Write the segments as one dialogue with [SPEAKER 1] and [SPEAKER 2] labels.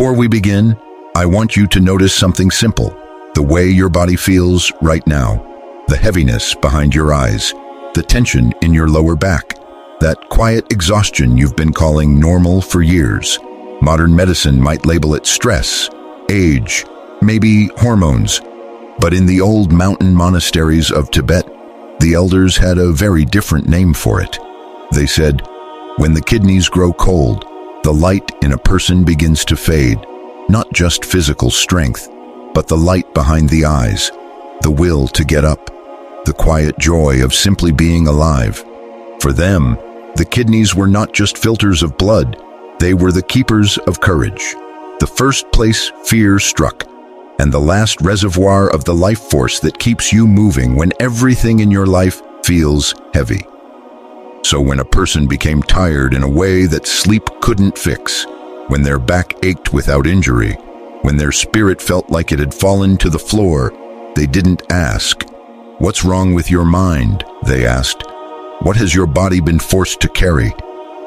[SPEAKER 1] Before we begin, I want you to notice something simple. The way your body feels right now. The heaviness behind your eyes. The tension in your lower back. That quiet exhaustion you've been calling normal for years. Modern medicine might label it stress, age, maybe hormones. But in the old mountain monasteries of Tibet, the elders had a very different name for it. They said, when the kidneys grow cold, the light in a person begins to fade. Not just physical strength, but the light behind the eyes, the will to get up, the quiet joy of simply being alive. For them, the kidneys were not just filters of blood, they were the keepers of courage. The first place fear struck, and the last reservoir of the life force that keeps you moving when everything in your life feels heavy. So when a person became tired in a way that sleep couldn't fix, when their back ached without injury, when their spirit felt like it had fallen to the floor, they didn't ask, "What's wrong with your mind?" They asked, "What has your body been forced to carry?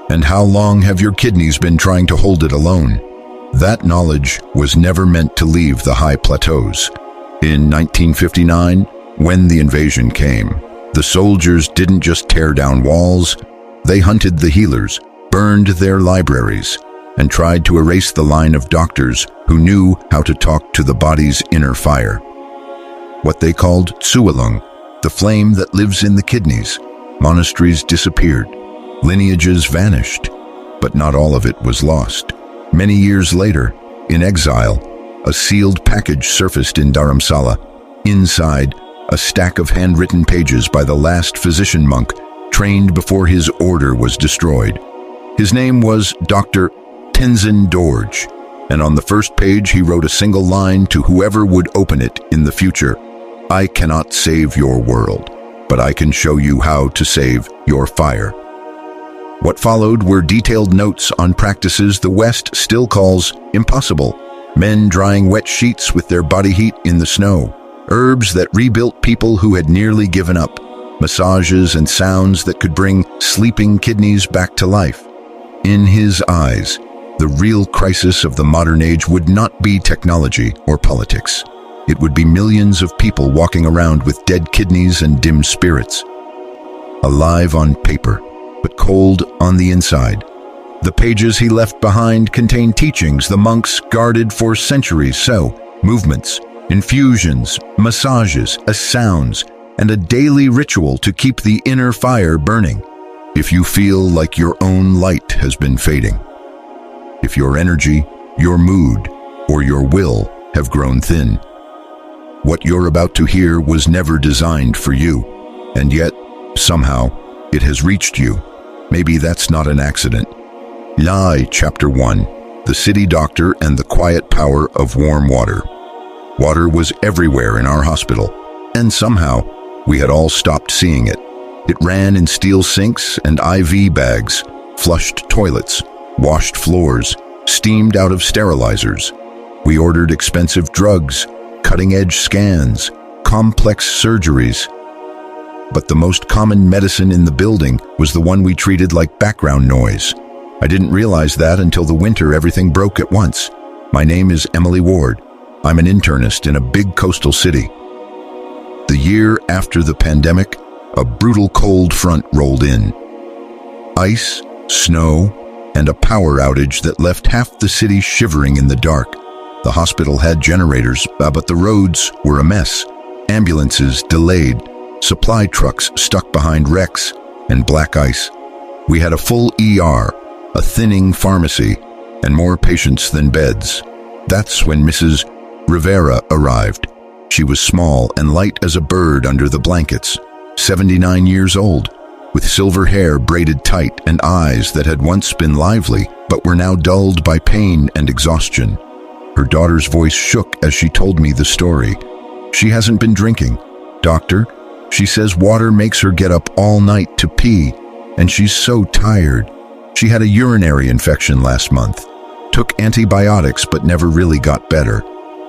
[SPEAKER 1] And how long have your kidneys been trying to hold it alone?" That knowledge was never meant to leave the high plateaus. In 1959, when the invasion came, the soldiers didn't just tear down walls, they hunted the healers, burned their libraries, and tried to erase the line of doctors who knew how to talk to the body's inner fire. What they called tsualung, the flame that lives in the kidneys. Monasteries disappeared, lineages vanished, but not all of it was lost. Many years later, in exile, a sealed package surfaced in Dharamsala. Inside, a stack of handwritten pages by the last physician monk trained before his order was destroyed. His name was Dr. Tenzin Dorje, and on the first page he wrote a single line to whoever would open it in the future. "I cannot save your world, but I can show you how to save your fire." What followed were detailed notes on practices the West still calls impossible. Men drying wet sheets with their body heat in the snow. Herbs that rebuilt people who had nearly given up. Massages and sounds that could bring sleeping kidneys back to life. In his eyes, the real crisis of the modern age would not be technology or politics. It would be millions of people walking around with dead kidneys and dim spirits. Alive on paper, but cold on the inside. The pages he left behind contain teachings the monks guarded for centuries, so movements, infusions, massages, sounds, and a daily ritual to keep the inner fire burning. If you feel like your own light has been fading, if your energy, your mood, or your will have grown thin, what you're about to hear was never designed for you, and yet, somehow, it has reached you. Maybe that's not an accident. Lai, Chapter 1, The City Doctor and the Quiet Power of Warm Water. Water was everywhere in our hospital, and somehow, we had all stopped seeing it. It ran in steel sinks and IV bags, flushed toilets, washed floors, steamed out of sterilizers. We ordered expensive drugs, cutting-edge scans, complex surgeries. But the most common medicine in the building was the one we treated like background noise. I didn't realize that until the winter everything broke at once. My name is Emily Ward. I'm an internist in a big coastal city. The year after the pandemic, a brutal cold front rolled in. Ice, snow, and a power outage that left half the city shivering in the dark. The hospital had generators, but the roads were a mess. Ambulances delayed, supply trucks stuck behind wrecks, and black ice. We had a full ER, a thinning pharmacy, and more patients than beds. That's when Mrs. Rivera arrived. She was small and light as a bird under the blankets, 79 years old, with silver hair braided tight and eyes that had once been lively but were now dulled by pain and exhaustion. Her daughter's voice shook as she told me the story. "She hasn't been drinking, doctor. She says water makes her get up all night to pee, and she's so tired. She had a urinary infection last month. Took antibiotics but never really got better.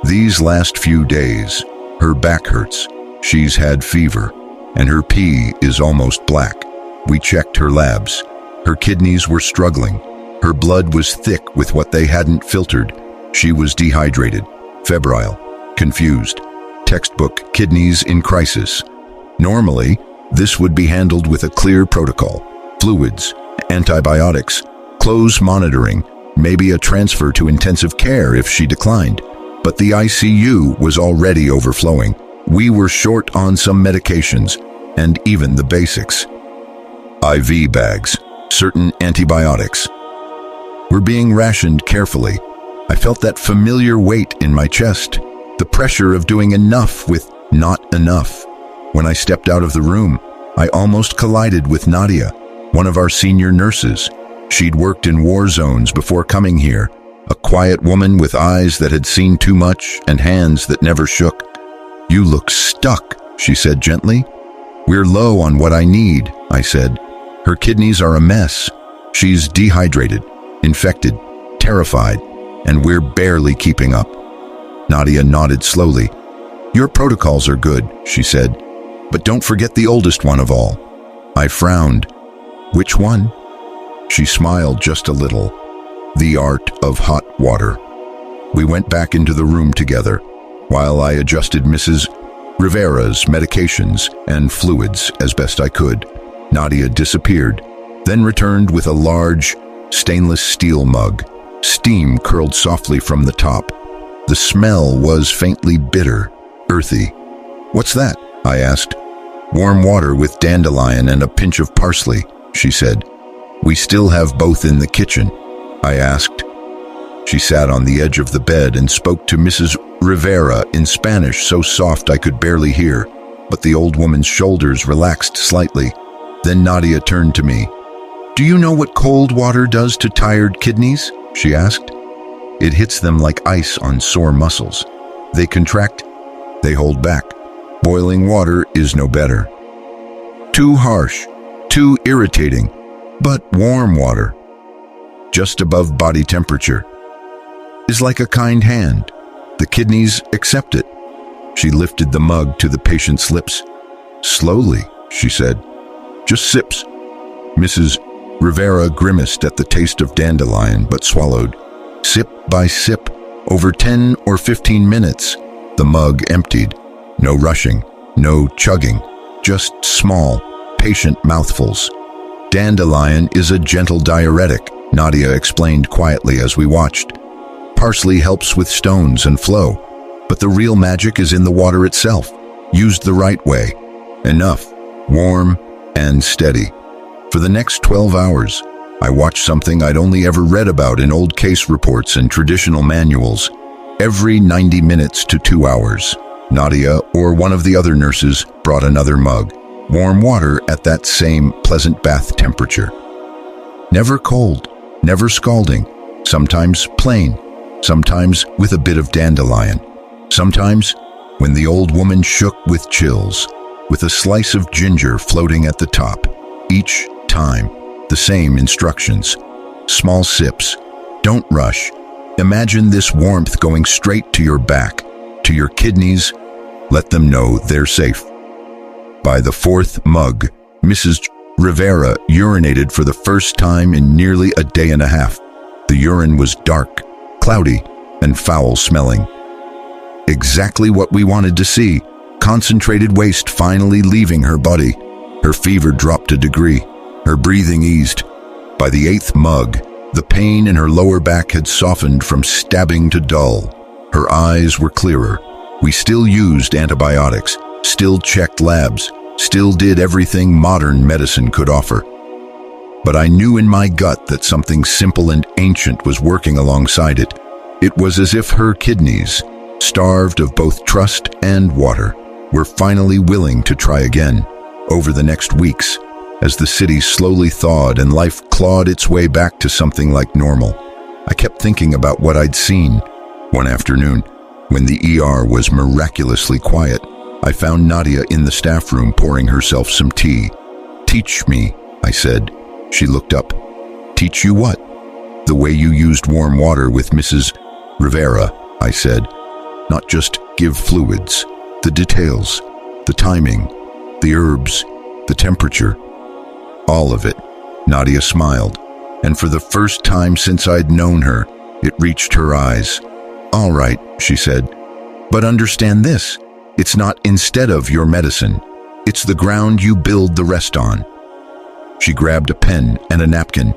[SPEAKER 1] These last few days, her back hurts. She's had fever, and her pee is almost black. We checked her labs. Her kidneys were struggling. Her blood was thick with what they hadn't filtered. She was dehydrated, febrile, confused. Textbook kidneys in crisis. Normally, this would be handled with a clear protocol: fluids, antibiotics, close monitoring, maybe a transfer to intensive care if she declined. But the ICU was already overflowing. We were short on some medications, and even the basics. IV bags, certain antibiotics. We're being rationed carefully. I felt that familiar weight in my chest, the pressure of doing enough with not enough. When I stepped out of the room, I almost collided with Nadia, one of our senior nurses. She'd worked in war zones before coming here, a quiet woman with eyes that had seen too much and hands that never shook. "You look stuck," she said gently. "We're low on what I need," I said. "Her kidneys are a mess. She's dehydrated, infected, terrified, and we're barely keeping up." Nadia nodded slowly. "Your protocols are good," she said, "but don't forget the oldest one of all." I frowned. "Which one?" She smiled just a little. "The art of hot water." We went back into the room together, while I adjusted Mrs. Rivera's medications and fluids as best I could. Nadia disappeared, then returned with a large, stainless steel mug. Steam curled softly from the top. The smell was faintly bitter, earthy. "What's that?" I asked. "Warm water with dandelion and a pinch of parsley," she said. "We still have both in the kitchen," I asked. She sat on the edge of the bed and spoke to Mrs. Rivera in Spanish so soft I could barely hear, but the old woman's shoulders relaxed slightly. Then Nadia turned to me. "Do you know what cold water does to tired kidneys?" she asked. "It hits them like ice on sore muscles. They contract, they hold back. Boiling water is no better. Too harsh, too irritating, but warm water, just above body temperature, is like a kind hand. The kidneys accept it." She lifted the mug to the patient's lips. "Slowly," she said. "Just sips." Mrs. Rivera grimaced at the taste of dandelion, but swallowed. Sip by sip, over 10 or 15 minutes, the mug emptied. No rushing, no chugging, just small, patient mouthfuls. "Dandelion is a gentle diuretic," Nadia explained quietly as we watched. "Parsley helps with stones and flow, but the real magic is in the water itself, used the right way. Enough, warm and steady." For the next 12 hours, I watched something I'd only ever read about in old case reports and traditional manuals. Every 90 minutes to 2 hours, Nadia or one of the other nurses brought another mug, warm water at that same pleasant bath temperature. Never cold, never scalding, sometimes plain, sometimes with a bit of dandelion. Sometimes, when the old woman shook with chills, with a slice of ginger floating at the top. Each time, the same instructions. Small sips. Don't rush. Imagine this warmth going straight to your back, to your kidneys. Let them know they're safe. By the fourth mug, Mrs. Rivera urinated for the first time in nearly a day and a half. The urine was dark, cloudy, and foul-smelling. Exactly what we wanted to see. Concentrated waste finally leaving her body. Her fever dropped a degree. Her breathing eased. By the 8th mug, the pain in her lower back had softened from stabbing to dull. Her eyes were clearer. We still used antibiotics, still checked labs, still did everything modern medicine could offer. But I knew in my gut that something simple and ancient was working alongside it. It was as if her kidneys, starved of both trust and water, were finally willing to try again. Over the next weeks, as the city slowly thawed and life clawed its way back to something like normal, I kept thinking about what I'd seen. One afternoon, when the ER was miraculously quiet, I found Nadia in the staff room pouring herself some tea. "Teach me," I said. She looked up. "Teach you what?" "The way you used warm water with Mrs. Rivera," I said. "Not just give fluids, the details, the timing, the herbs, the temperature, all of it." Nadia smiled, and for the first time since I'd known her, it reached her eyes. "All right," she said, "but understand this. It's not instead of your medicine. It's the ground you build the rest on." She grabbed a pen and a napkin.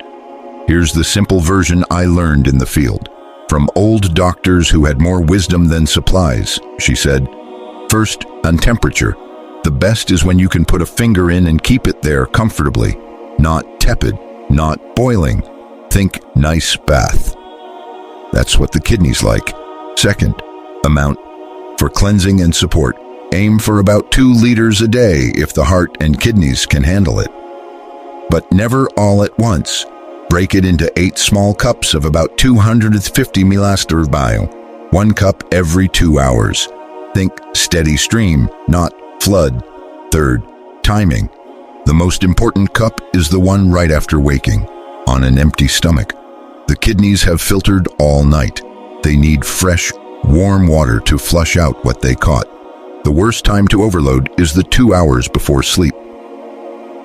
[SPEAKER 1] "Here's the simple version I learned in the field, from old doctors who had more wisdom than supplies," she said. "First, on temperature. The best is when you can put a finger in and keep it there comfortably. Not tepid, not boiling. Think nice bath. That's what the kidneys like. Second, amount. For cleansing and support, aim for about 2 liters a day if the heart and kidneys can handle it. But never all at once. Break it into 8 small cups of about 250 milliliters bile, 1 cup every 2 hours. Think steady stream, not flood. Third, timing. The most important cup is the one right after waking, on an empty stomach. The kidneys have filtered all night. They need fresh, warm water to flush out what they caught. The worst time to overload is the 2 hours before sleep.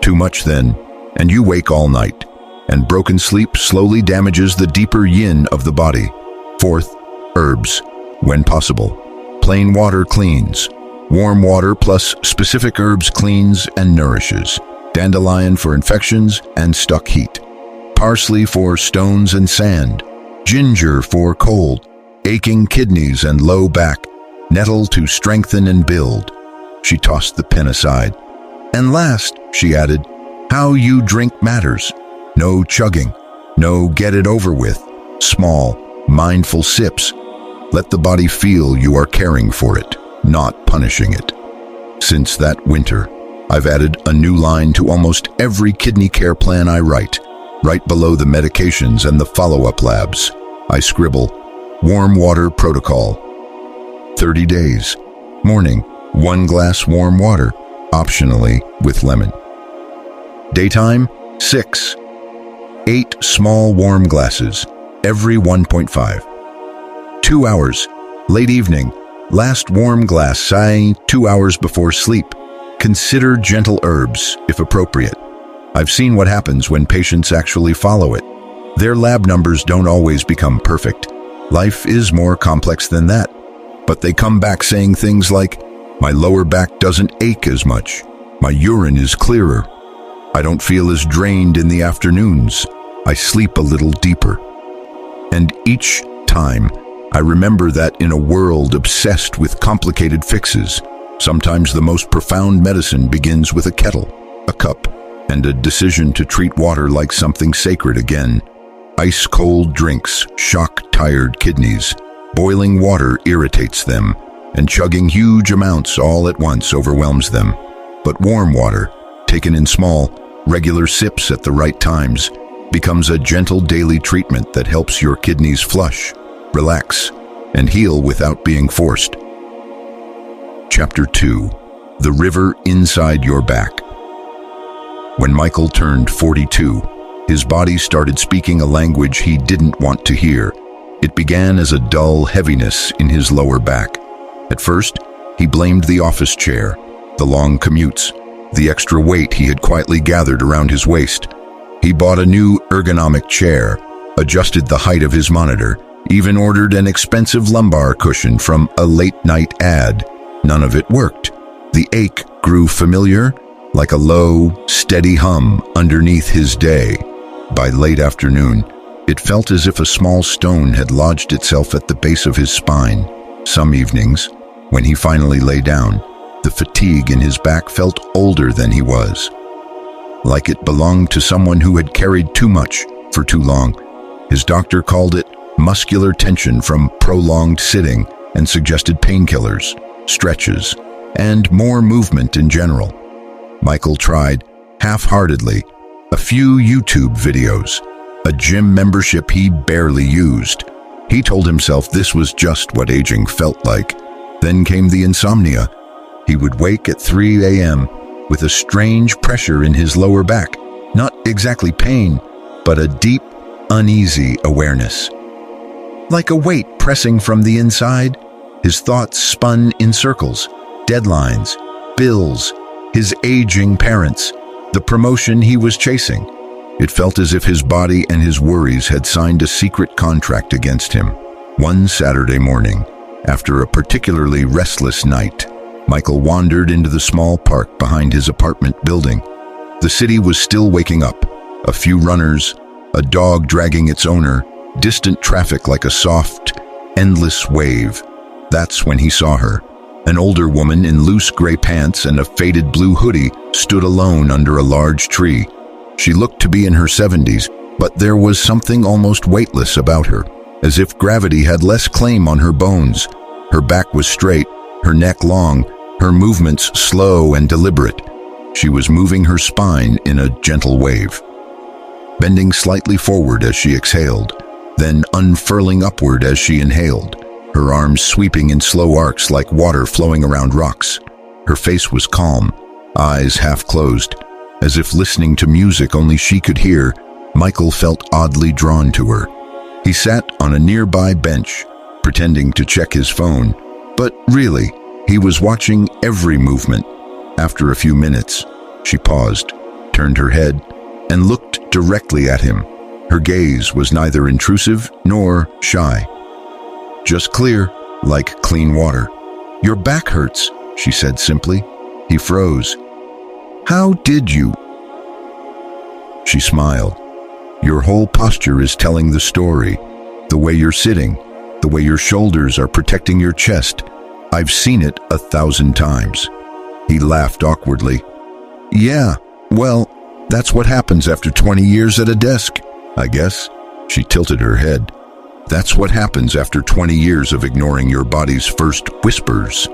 [SPEAKER 1] Too much then, and you wake all night, and broken sleep slowly damages the deeper yin of the body. Fourth, herbs, when possible. Plain water cleans. Warm water plus specific herbs cleans and nourishes. Dandelion for infections and stuck heat. Parsley for stones and sand. Ginger for cold, aching kidneys and low back. Nettle to strengthen and build." She tossed the pen aside. "And last," she added, "how you drink matters. No chugging. No get it over with. Small, mindful sips. Let the body feel you are caring for it, not punishing it." Since that winter, I've added a new line to almost every kidney care plan I write. Right below the medications and the follow-up labs, I scribble, "Warm water protocol. 30 days. Morning, 1 glass warm water, optionally with lemon. Daytime, 6. 8 small warm glasses, every 1.5. 2 hours. Late evening, last warm glass, 2 hours before sleep. Consider gentle herbs, if appropriate. I've seen what happens when patients actually follow it. Their lab numbers don't always become perfect. Life is more complex than that. But they come back saying things like, "My lower back doesn't ache as much. My urine is clearer. I don't feel as drained in the afternoons. I sleep a little deeper." And each time, I remember that in a world obsessed with complicated fixes, sometimes the most profound medicine begins with a kettle, a cup, and a decision to treat water like something sacred again. Ice-cold drinks shock tired kidneys. Boiling water irritates them, and chugging huge amounts all at once overwhelms them. But warm water, taken in small, regular sips at the right times, becomes a gentle daily treatment that helps your kidneys flush, relax, and heal without being forced. Chapter 2. The River Inside Your Back. When Michael turned 42, his body started speaking a language he didn't want to hear. It began as a dull heaviness in his lower back. At first, he blamed the office chair, the long commutes, the extra weight he had quietly gathered around his waist. He bought a new ergonomic chair, adjusted the height of his monitor, even ordered an expensive lumbar cushion from a late-night ad. None of it worked. The ache grew familiar, like a low, steady hum underneath his day. By late afternoon, it felt as if a small stone had lodged itself at the base of his spine. Some evenings, when he finally lay down, the fatigue in his back felt older than he was, like it belonged to someone who had carried too much for too long. His doctor called it muscular tension from prolonged sitting and suggested painkillers, stretches, and more movement in general. Michael tried, half-heartedly, a few YouTube videos, a gym membership he barely used. He told himself this was just what aging felt like. Then came the insomnia. He would wake at 3 a.m. with a strange pressure in his lower back. Not exactly pain, but a deep, uneasy awareness. Like a weight pressing from the inside, his thoughts spun in circles. Deadlines, bills, his aging parents, the promotion he was chasing. It felt as if his body and his worries had signed a secret contract against him. One Saturday morning, after a particularly restless night, Michael wandered into the small park behind his apartment building. The city was still waking up. A few runners, a dog dragging its owner, distant traffic like a soft, endless wave. That's when he saw her. An older woman in loose gray pants and a faded blue hoodie stood alone under a large tree. She looked to be in her 70s, but there was something almost weightless about her, as if gravity had less claim on her bones. Her back was straight, her neck long, her movements slow and deliberate. She was moving her spine in a gentle wave, bending slightly forward as she exhaled, then unfurling upward as she inhaled, her arms sweeping in slow arcs like water flowing around rocks. Her face was calm, eyes half closed, as if listening to music only she could hear. Michael felt oddly drawn to her. He sat on a nearby bench, pretending to check his phone, but really, he was watching every movement. After a few minutes, she paused, turned her head, and looked directly at him. Her gaze was neither intrusive nor shy, just clear, like clean water. "Your back hurts," she said simply. He froze. "How did you?" She smiled. "Your whole posture is telling the story. The way you're sitting, the way your shoulders are protecting your chest. I've seen it 1,000 times. He laughed awkwardly. "Yeah, well, that's what happens after 20 years at a desk, I guess." She tilted her head. "That's what happens after 20 years of ignoring your body's first whispers."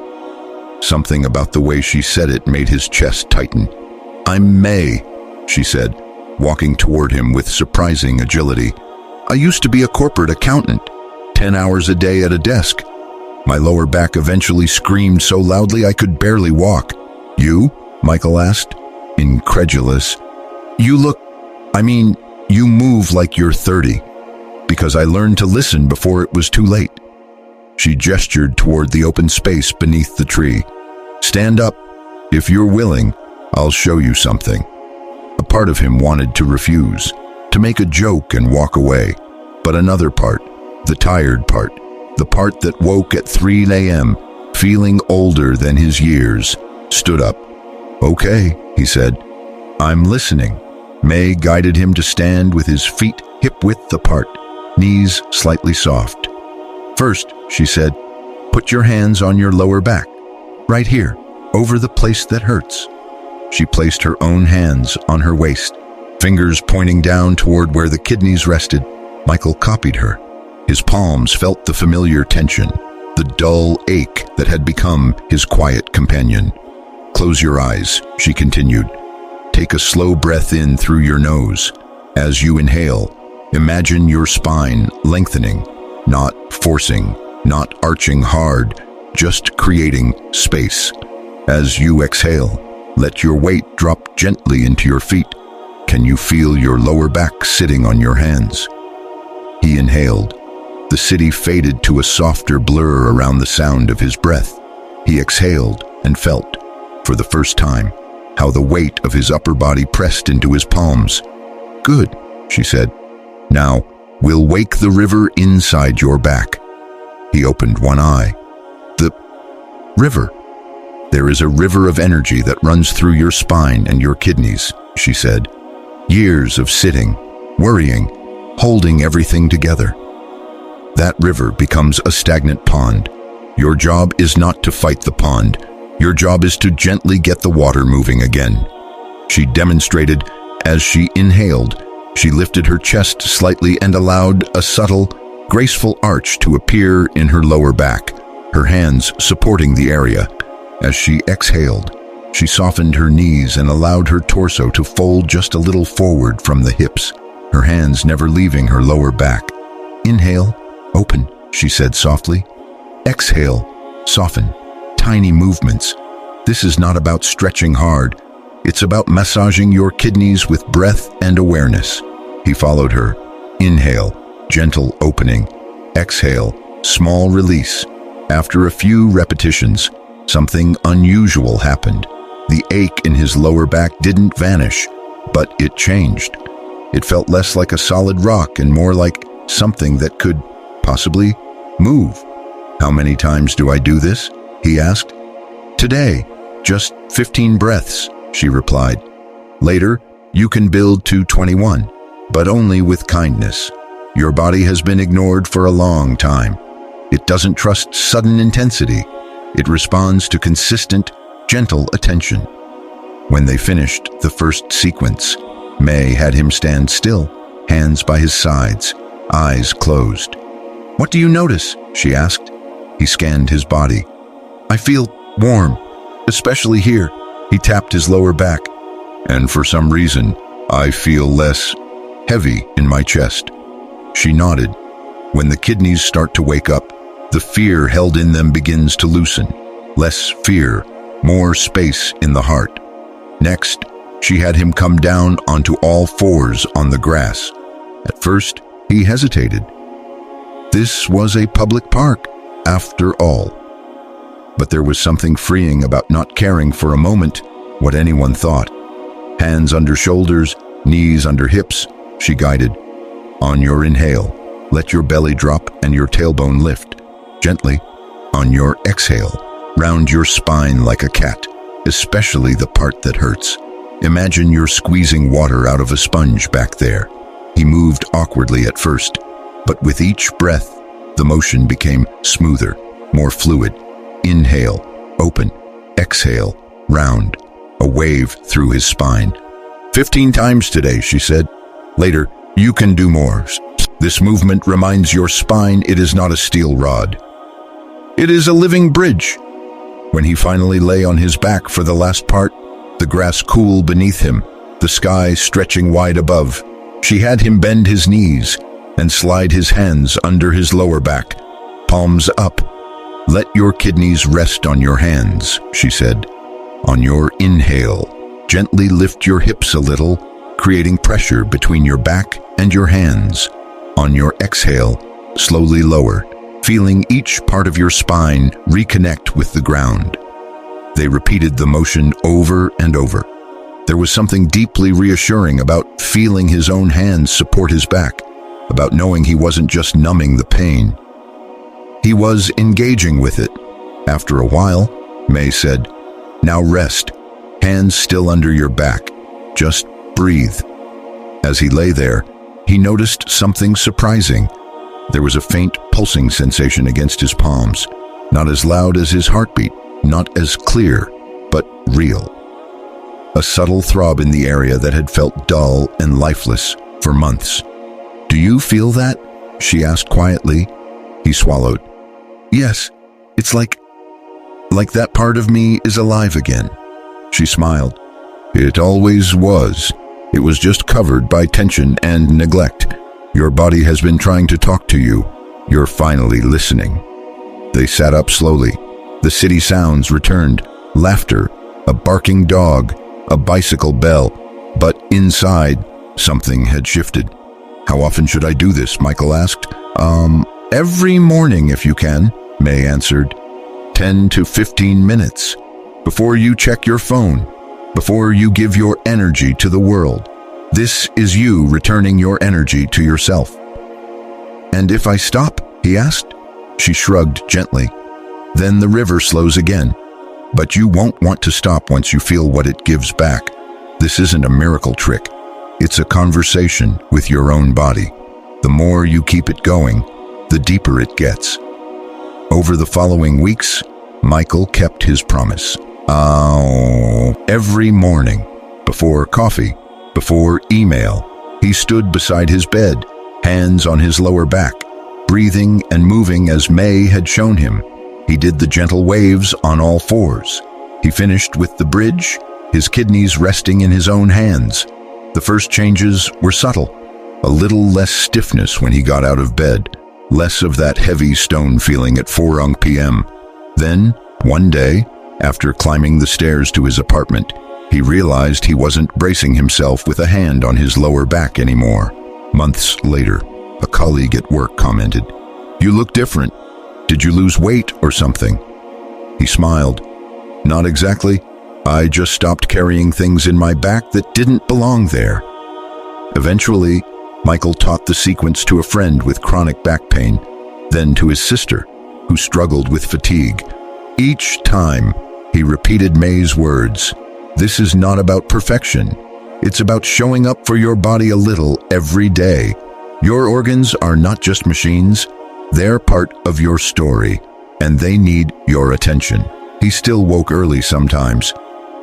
[SPEAKER 1] Something about the way she said it made his chest tighten. "I'm May," she said, walking toward him with surprising agility. "I used to be a corporate accountant, 10 hours a day at a desk. My lower back eventually screamed so loudly I could barely walk." "You?" Michael asked, incredulous. "You you move like you're 30. Because I learned to listen before it was too late." She gestured toward the open space beneath the tree. "Stand up. If you're willing, I'll show you something." A part of him wanted to refuse, to make a joke and walk away. But another part, the tired part, the part that woke at 3 a.m., feeling older than his years, stood up. "Okay," he said. "I'm listening." May guided him to stand with his feet hip-width apart, knees slightly soft. "First," she said, "put your hands on your lower back, right here, over the place that hurts." She placed her own hands on her waist, fingers pointing down toward where the kidneys rested. Michael copied her. His palms felt the familiar tension, the dull ache that had become his quiet companion. "Close your eyes," she continued. "Take a slow breath in through your nose. As you inhale, imagine your spine lengthening, not forcing, not arching hard, just creating space. As you exhale, let your weight drop gently into your feet. Can you feel your lower back sitting on your hands?" He inhaled. The city faded to a softer blur around the sound of his breath. He exhaled and felt, for the first time, how the weight of his upper body pressed into his palms. "Good," she said. "Now, we'll wake the river inside your back." He opened one eye. "The river?" "There is a river of energy that runs through your spine and your kidneys," she said. "Years of sitting, worrying, holding everything together. That river becomes a stagnant pond. Your job is not to fight the pond. Your job is to gently get the water moving again." She demonstrated as she inhaled. She lifted her chest slightly and allowed a subtle, graceful arch to appear in her lower back, her hands supporting the area. As she exhaled, she softened her knees and allowed her torso to fold just a little forward from the hips, her hands never leaving her lower back. "Inhale, open," she said softly. "Exhale, soften, tiny movements. This is not about stretching hard. It's about massaging your kidneys with breath and awareness." He followed her. Inhale, gentle opening. Exhale, small release. After a few repetitions, something unusual happened. The ache in his lower back didn't vanish, but it changed. It felt less like a solid rock and more like something that could possibly Move. How many times do I do this? He asked. Today, just 15 breaths, she replied. Later, you can build to 21, but only with kindness. Your body has been ignored for a long time. It doesn't trust sudden intensity. It responds to consistent, gentle attention. When they finished the first sequence, May had him stand still, hands by his sides, eyes closed. What do you notice? She asked. He scanned his body. I feel warm, especially here. He tapped his lower back. And for some reason, I feel less heavy in my chest. She nodded. When the kidneys start to wake up, the fear held in them begins to loosen. Less fear, more space in the heart. Next, she had him come down onto all fours on the grass. At first, he hesitated. This was a public park, after all. But there was something freeing about not caring for a moment what anyone thought. Hands under shoulders, knees under hips, she guided. On your inhale, let your belly drop and your tailbone lift. Gently. On your exhale, round your spine like a cat, especially the part that hurts. Imagine you're squeezing water out of a sponge back there. He moved awkwardly at first, but with each breath, the motion became smoother, more fluid. Inhale, open. Exhale, round. A wave through his spine. 15 times today, she said. Later, you can do more. This movement reminds your spine it is not a steel rod. It is a living bridge. When he finally lay on his back for the last part, the grass cool beneath him, the sky stretching wide above, she had him bend his knees and slide his hands under his lower back, palms up. Let your kidneys rest on your hands, she said. On your inhale, gently lift your hips a little, creating pressure between your back and your hands. On your exhale, slowly lower, feeling each part of your spine reconnect with the ground. They repeated the motion over and over. There was something deeply reassuring about feeling his own hands support his back, about knowing he wasn't just numbing the pain. He was engaging with it. After a while, May said, Now rest, hands still under your back. Just breathe. As he lay there, he noticed something surprising. There was a faint pulsing sensation against his palms, not as loud as his heartbeat, not as clear, but real. A subtle throb in the area that had felt dull and lifeless for months. Do you feel that? She asked quietly. He swallowed. Yes, it's like that part of me is alive again. She smiled. It always was. It was just covered by tension and neglect. Your body has been trying to talk to you. You're finally listening. They sat up slowly. The city sounds returned. Laughter, a barking dog, a bicycle bell. But inside, something had shifted. How often should I do this? Michael asked. Every morning if you can, May answered. 10 to 15 minutes. Before you check your phone. Before you give your energy to the world. This is you returning your energy to yourself. And if I stop? He asked. She shrugged gently. Then the river slows again. But you won't want to stop once you feel what it gives back. This isn't a miracle trick. It's a conversation with your own body. The more you keep it going, the deeper it gets. Over the following weeks, Michael kept his promise. Every morning, before coffee, before email, he stood beside his bed, hands on his lower back, breathing and moving as May had shown him. He did the gentle waves on all fours. He finished with the bridge, his kidneys resting in his own hands. The first changes were subtle. A little less stiffness when he got out of bed, less of that heavy stone feeling at 4 p.m. Then, one day, after climbing the stairs to his apartment, he realized he wasn't bracing himself with a hand on his lower back anymore. Months later, a colleague at work commented, "You look different. Did you lose weight or something?" He smiled. "Not exactly. I just stopped carrying things in my back that didn't belong there." Eventually, Michael taught the sequence to a friend with chronic back pain. then to his sister, who struggled with fatigue. Each time, he repeated May's words, "This is not about perfection. It's about showing up for your body a little every day. Your organs are not just machines. They're part of your story, and they need your attention." He still woke early sometimes.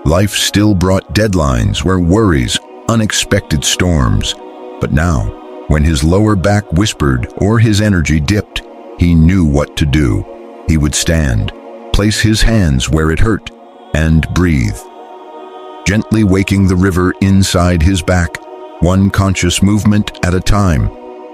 [SPEAKER 1] Life still brought deadlines where worries, unexpected storms. But now, when his lower back whispered or his energy dipped, he knew what to do. He would stand, place his hands where it hurt, and breathe. Gently waking the river inside his back, one conscious movement at a time.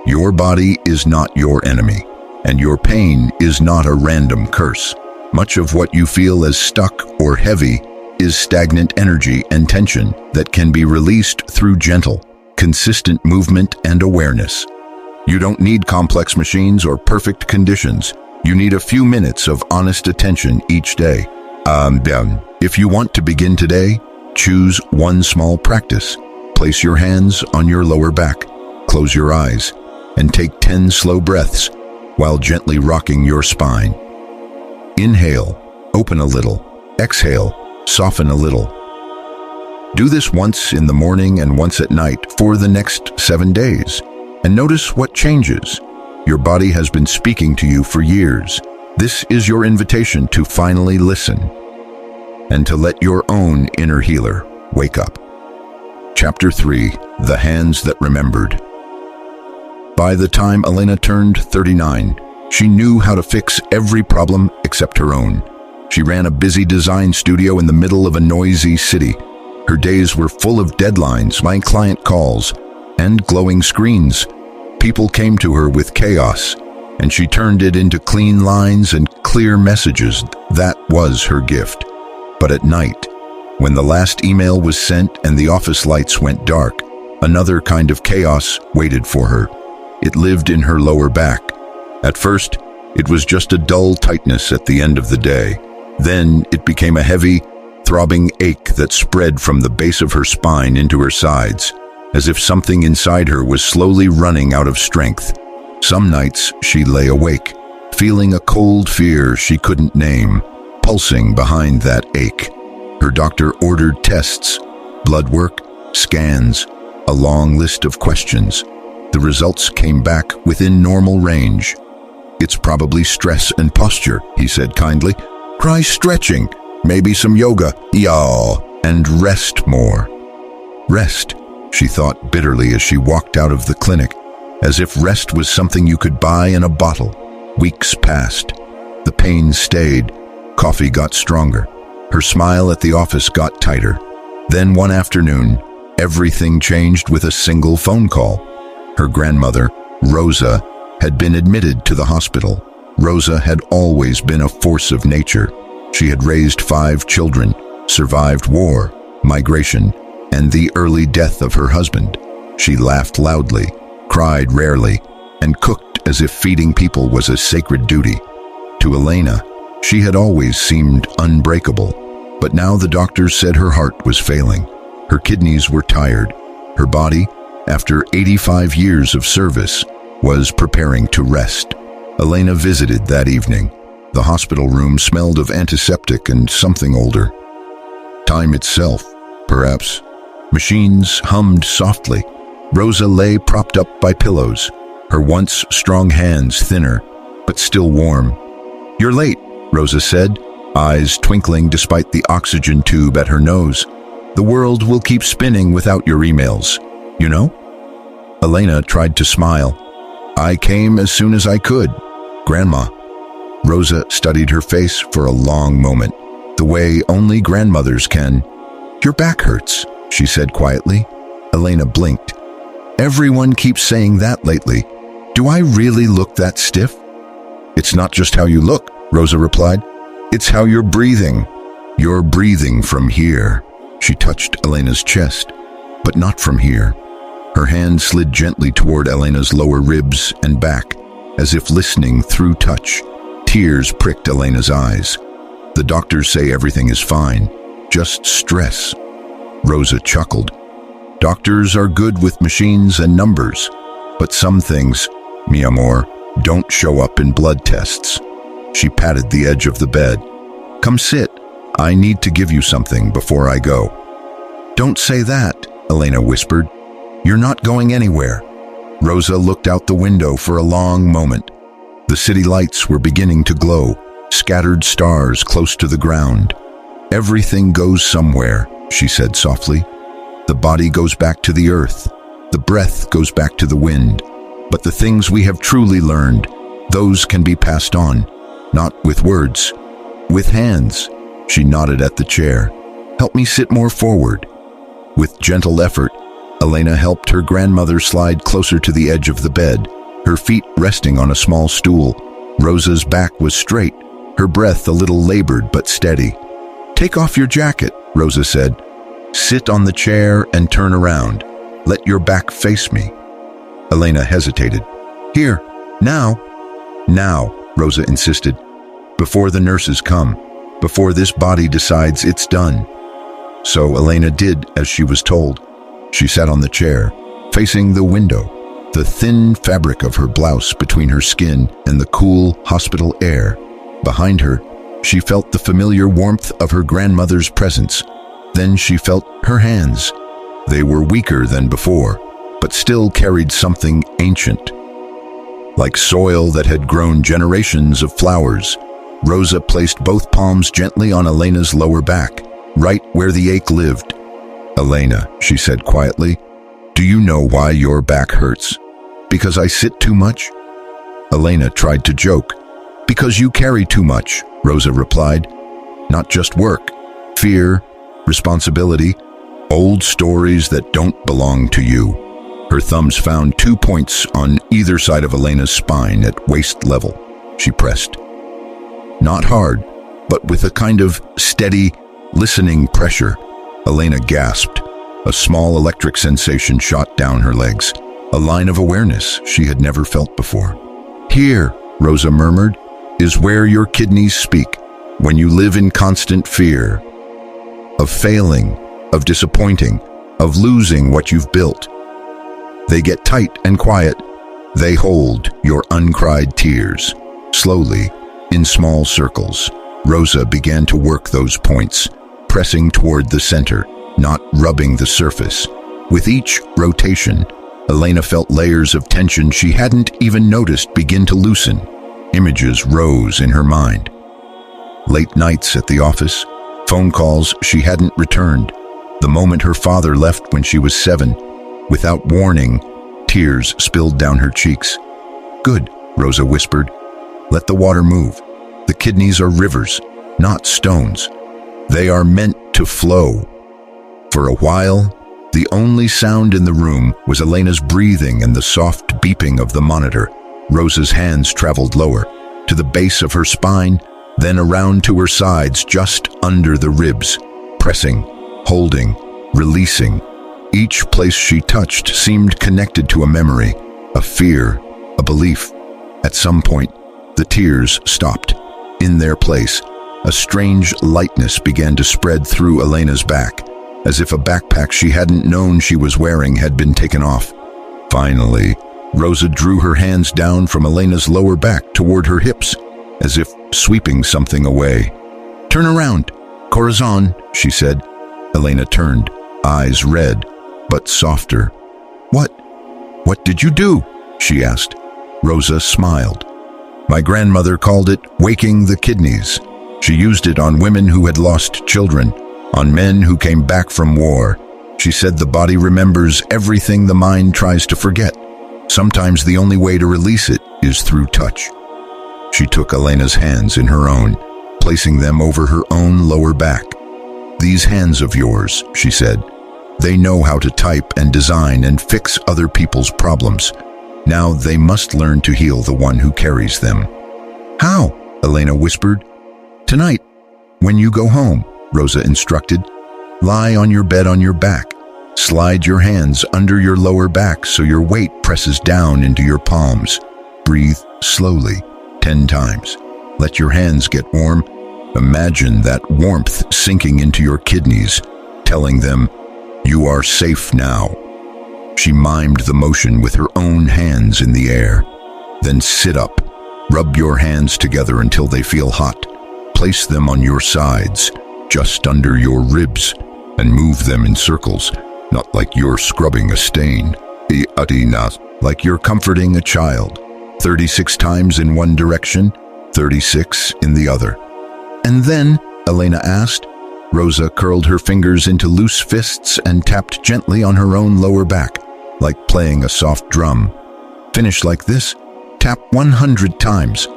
[SPEAKER 1] Your body is not your enemy, and your pain is not a random curse. Much of what you feel as stuck or heavy is stagnant energy and tension that can be released through gentle, consistent movement and awareness. You don't need complex machines or perfect conditions. You need a few minutes of honest attention each day. If you want to begin today, choose one small practice. Place your hands on your lower back, close your eyes, and take 10 slow breaths while gently rocking your spine. Inhale, open a little. Exhale, soften a little. Do this once in the morning and once at night for the next 7 days, and notice what changes. Your body has been speaking to you for years. This is your invitation to finally listen and to let your own inner healer wake up. Chapter 3: The Hands That Remembered. By the time Elena turned 39, she knew how to fix every problem except her own. She ran a busy design studio in the middle of a noisy city. Her days were full of deadlines, client calls, and glowing screens. People came to her with chaos, and she turned it into clean lines and clear messages. That was her gift. But at night, when the last email was sent and the office lights went dark, another kind of chaos waited for her. It lived in her lower back. At first, it was just a dull tightness at the end of the day. Then it became a heavy, throbbing ache that spread from the base of her spine into her sides, as if something inside her was slowly running out of strength. Some nights she lay awake, feeling a cold fear she couldn't name, pulsing behind that ache. Her doctor ordered tests, blood work, scans, a long list of questions. The results came back within normal range. "It's probably stress and posture," he said kindly. "Try stretching, maybe some yoga, and rest more." Rest, she thought bitterly as she walked out of the clinic, as if rest was something you could buy in a bottle. Weeks passed. The pain stayed. Coffee got stronger. Her smile at the office got tighter. Then one afternoon, everything changed with a single phone call. Her grandmother, Rosa, had been admitted to the hospital. Rosa had always been a force of nature. She had raised 5 children, survived war, migration, and the early death of her husband. She laughed loudly, cried rarely, and cooked as if feeding people was a sacred duty. To Elena, she had always seemed unbreakable, but now the doctors said her heart was failing. Her kidneys were tired. Her body, after 85 years of service, was preparing to rest. Elena visited that evening. The hospital room smelled of antiseptic and something older. Time itself, perhaps. Machines hummed softly. Rosa lay propped up by pillows, her once strong hands thinner, but still warm. "You're late," Rosa said, eyes twinkling despite the oxygen tube at her nose. "The world will keep spinning without your emails, you know?" Elena tried to smile. "I came as soon as I could, Grandma." Rosa studied her face for a long moment, the way only grandmothers can. "Your back hurts," she said quietly. Elena blinked. "Everyone keeps saying that lately. Do I really look that stiff?" "It's not just how you look," Rosa replied. "It's how you're breathing. You're breathing from here." She touched Elena's chest, but not from here. Her hand slid gently toward Elena's lower ribs and back, as if listening through touch. Tears pricked Elena's eyes. "The doctors say everything is fine, just stress." Rosa chuckled. "Doctors are good with machines and numbers, but some things, mi amor, Don't show up in blood tests. She patted the edge of the bed. Come sit. I need to give you something before I go. Don't say that, Elena whispered. You're not going anywhere. Rosa looked out the window for a long moment. The city lights were beginning to glow, scattered stars close to the ground. Everything goes somewhere, she said softly. The body goes back to the earth. The breath goes back to the wind. But the things we have truly learned, those can be passed on, not with words, with hands. She nodded at the chair. Help me sit more forward. With gentle effort, Elena helped her grandmother slide closer to the edge of the bed, her feet resting on a small stool. Rosa's back was straight, her breath a little labored but steady. Take off your jacket, Rosa said. Sit on the chair and turn around. Let your back face me. Elena hesitated. Here, now. Now, Rosa insisted. Before the nurses come, before this body decides it's done. So Elena did as she was told. She sat on the chair, facing the window, the thin fabric of her blouse between her skin and the cool hospital air. Behind her, she felt the familiar warmth of her grandmother's presence. Then she felt her hands. They were weaker than before, but still carried something ancient. Like soil that had grown generations of flowers, Rosa placed both palms gently on Elena's lower back, right where the ache lived. Elena, she said quietly, do you know why your back hurts? Because I sit too much? Elena tried to joke. Because you carry too much, Rosa replied. Not just work, fear, responsibility, old stories that don't belong to you. Her thumbs found 2 points on either side of Elena's spine at waist level. She pressed. Not hard, but with a kind of steady, listening pressure. Elena gasped. A small electric sensation shot down her legs, a line of awareness she had never felt before. Here, Rosa murmured, is where your kidneys speak, when you live in constant fear of failing, of disappointing, of losing what you've built. They get tight and quiet. They hold your uncried tears. Slowly, in small circles, Rosa began to work those points, pressing toward the center, not rubbing the surface. With each rotation, Elena felt layers of tension she hadn't even noticed begin to loosen. Images rose in her mind. Late nights at the office, phone calls she hadn't returned, the moment her father left when she was 7. Without warning, tears spilled down her cheeks. Good, Rosa whispered. Let the water move. The kidneys are rivers, not stones. They are meant to flow. For a while, the only sound in the room was Elena's breathing and the soft beeping of the monitor. Rosa's hands traveled lower, to the base of her spine, then around to her sides just under the ribs, pressing, holding, releasing. Each place she touched seemed connected to a memory, a fear, a belief. At some point, the tears stopped. In their place, a strange lightness began to spread through Elena's back, as if a backpack she hadn't known she was wearing had been taken off. Finally, Rosa drew her hands down from Elena's lower back toward her hips, as if sweeping something away. Turn around, Corazon, she said. Elena turned, eyes red, but softer. What did you do? She asked. Rosa smiled. My grandmother called it waking the kidneys. She used it on women who had lost children, on men who came back from war. She said the body remembers everything the mind tries to forget. Sometimes the only way to release it is through touch. She took Elena's hands in her own, placing them over her own lower back. These hands of yours, she said, they know how to type and design and fix other people's problems. Now they must learn to heal the one who carries them. How? Elena whispered. Tonight, when you go home, Rosa instructed. Lie on your bed on your back. Slide your hands under your lower back so your weight presses down into your palms. Breathe slowly, 10 times. Let your hands get warm. Imagine that warmth sinking into your kidneys, telling them, you are safe now. She mimed the motion with her own hands in the air. Then sit up. Rub your hands together until they feel hot. Place them on your sides, just under your ribs, and move them in circles, not like you're scrubbing a stain. Like you're comforting a child. 36 times in one direction, 36 in the other. And then, Elena asked. Rosa curled her fingers into loose fists and tapped gently on her own lower back, like playing a soft drum. Finish like this. Tap 100 times.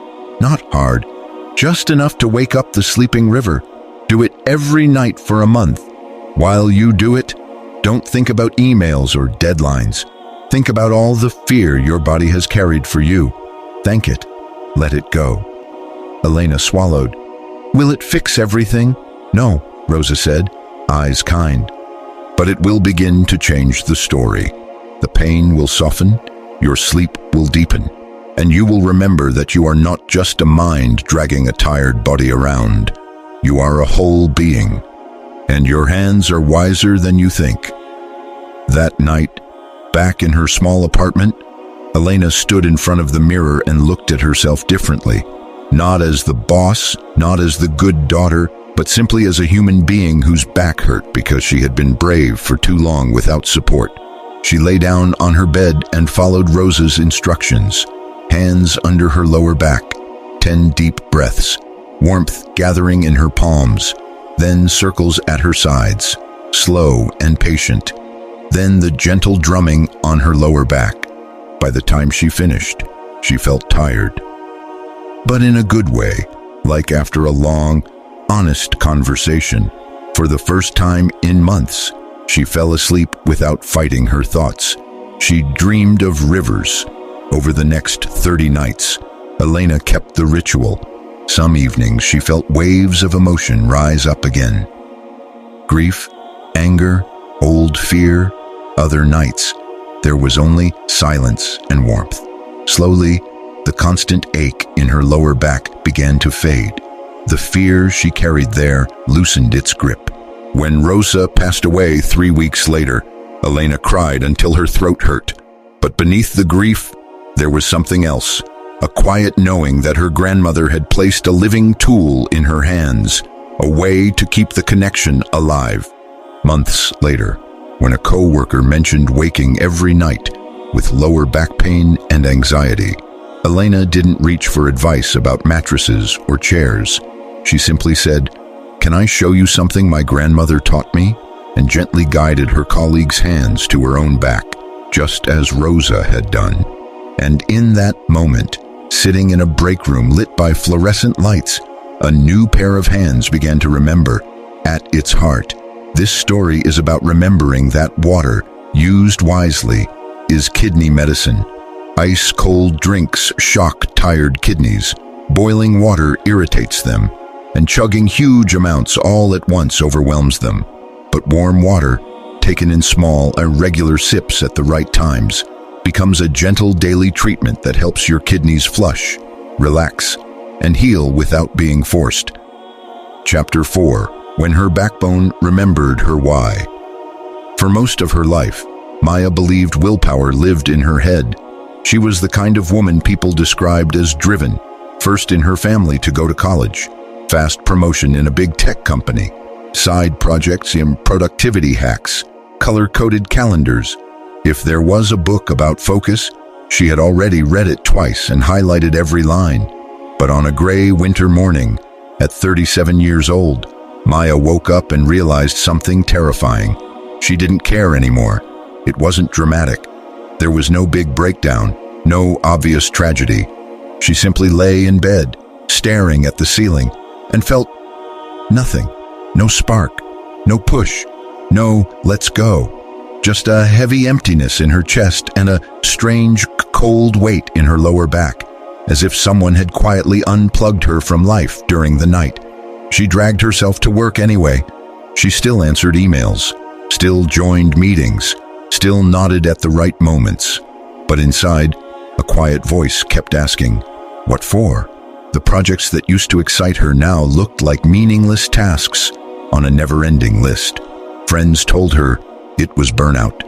[SPEAKER 1] Not hard, just enough to wake up the sleeping river. Do it every night for a month. While you do it, don't think about emails or deadlines. Think about all the fear your body has carried for you. Thank it. Let it go. Elena swallowed. Will it fix everything? No, Rosa said, eyes kind. But it will begin to change the story. The pain will soften, your sleep will deepen, and you will remember that you are not just a mind dragging a tired body around. You are a whole being, and your hands are wiser than you think. That night, back in her small apartment, Elena stood in front of the mirror and looked at herself differently. Not as the boss, not as the good daughter, but simply as a human being whose back hurt because she had been brave for too long without support. She lay down on her bed and followed Rosa's instructions. Hands under her lower back, 10 deep breaths, warmth gathering in her palms, then circles at her sides, slow and patient, then the gentle drumming on her lower back. By the time she finished, she felt tired. But in a good way, like after a long, honest conversation. For the first time in months, she fell asleep without fighting her thoughts. She dreamed of rivers. Over the next 30 nights, Elena kept the ritual. Some evenings she felt waves of emotion rise up again. Grief, anger, old fear. Other nights, there was only silence and warmth. Slowly, the constant ache in her lower back began to fade. The fear she carried there loosened its grip. When Rosa passed away 3 weeks later, Elena cried until her throat hurt. But beneath the grief, there was something else, a quiet knowing that her grandmother had placed a living tool in her hands, a way to keep the connection alive. Months later, when a co-worker mentioned waking every night with lower back pain and anxiety, Elena didn't reach for advice about mattresses or chairs. She simply said, "Can I show you something my grandmother taught me?" and gently guided her colleague's hands to her own back, just as Rosa had done. And in that moment, sitting in a break room lit by fluorescent lights, a new pair of hands began to remember. At its heart, this story is about remembering that water, used wisely, is kidney medicine. Ice-cold drinks shock tired kidneys. Boiling water irritates them, and chugging huge amounts all at once overwhelms them. But warm water, taken in small, irregular sips at the right times, becomes a gentle daily treatment that helps your kidneys flush, relax, and heal without being forced. Chapter 4. When her backbone remembered her why. For most of her life, Maya believed willpower lived in her head. She was the kind of woman people described as driven, first in her family to go to college, fast promotion in a big tech company, side projects in productivity hacks, color-coded calendars. If there was a book about focus, she had already read it twice and highlighted every line. But on a gray winter morning, at 37 years old, Maya woke up and realized something terrifying. She didn't care anymore. It wasn't dramatic. There was no big breakdown, no obvious tragedy. She simply lay in bed, staring at the ceiling, and felt nothing. No spark, no push, no let's go. Just a heavy emptiness in her chest and a strange, cold weight in her lower back, as if someone had quietly unplugged her from life during the night. She dragged herself to work anyway. She still answered emails, still joined meetings, still nodded at the right moments. But inside, a quiet voice kept asking, "What for?" The projects that used to excite her now looked like meaningless tasks on a never-ending list. Friends told her it was burnout.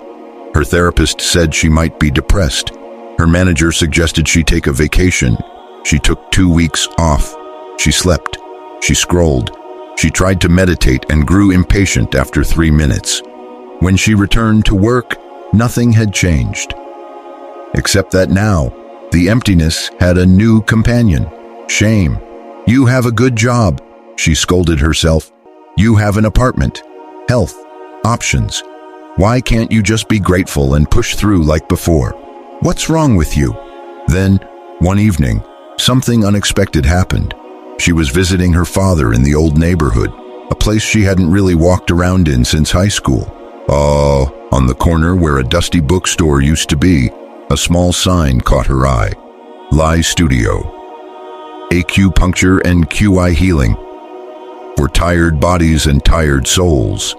[SPEAKER 1] Her therapist said she might be depressed. Her manager suggested she take a vacation. She took 2 weeks off. She slept. She scrolled. She tried to meditate and grew impatient after 3 minutes. When she returned to work, nothing had changed. Except that now, the emptiness had a new companion. Shame. You have a good job, she scolded herself. You have an apartment, health, options. Why can't you just be grateful and push through like before? What's wrong with you? Then, one evening, something unexpected happened. She was visiting her father in the old neighborhood, a place she hadn't really walked around in since high school. On the corner where a dusty bookstore used to be, a small sign caught her eye. Lai Studio. Acupuncture and QI healing. For tired bodies and tired souls.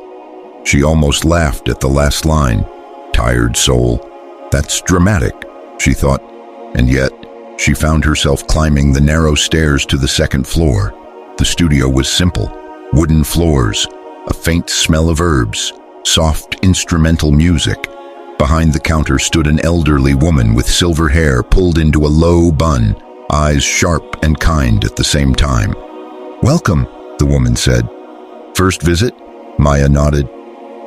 [SPEAKER 1] She almost laughed at the last line. Tired soul. That's dramatic, she thought, and yet she found herself climbing the narrow stairs to the second floor. The studio was simple. Wooden floors, a faint smell of herbs, soft instrumental music. Behind the counter stood an elderly woman with silver hair pulled into a low bun, eyes sharp and kind at the same time. Welcome, the woman said. First visit? Maya nodded.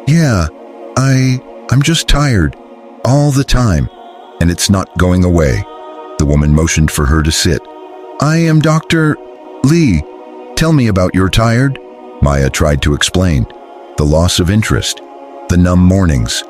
[SPEAKER 1] Yeah, I'm just tired. All the time. And it's not going away. The woman motioned for her to sit. I am Dr. Lee. Tell me about your tired. Maya tried to explain. The loss of interest. The numb mornings.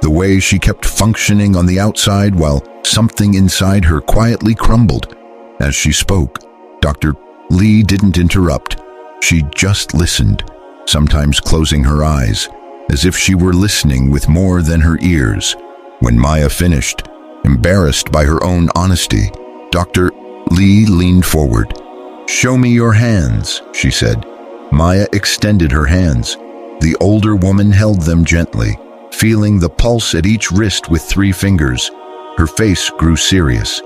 [SPEAKER 1] The way she kept functioning on the outside while something inside her quietly crumbled. As she spoke, Dr. Lee didn't interrupt. She just listened, sometimes closing her eyes, as if she were listening with more than her ears. When Maya finished, embarrassed by her own honesty, Dr. Lee leaned forward. Show me your hands, she said. Maya extended her hands. The older woman held them gently, feeling the pulse at each wrist with 3 fingers. Her face grew serious.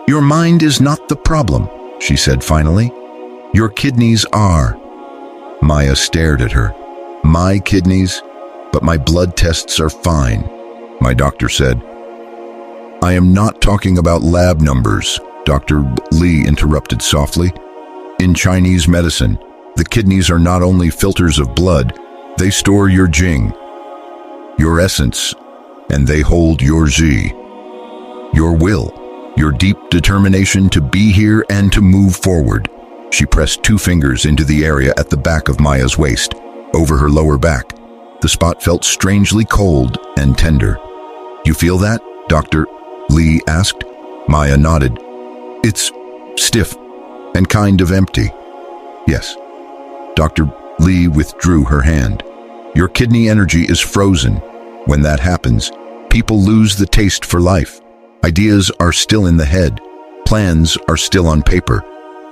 [SPEAKER 1] Your mind is not the problem, she said finally. Your kidneys are. Maya stared at her. My kidneys? But my blood tests are fine, my doctor said. I am not talking about lab numbers, Dr. Lee interrupted softly. In Chinese medicine, the kidneys are not only filters of blood, they store your jing, your essence, and they hold your zi, your will, your deep determination to be here and to move forward. She pressed 2 fingers into the area at the back of Maya's waist, over her lower back. The spot felt strangely cold and tender. You feel that? Dr. Lee asked. Maya nodded. It's stiff and kind of empty. Yes. Dr. Lee withdrew her hand. Your kidney energy is frozen. When that happens, people lose the taste for life. Ideas are still in the head. Plans are still on paper.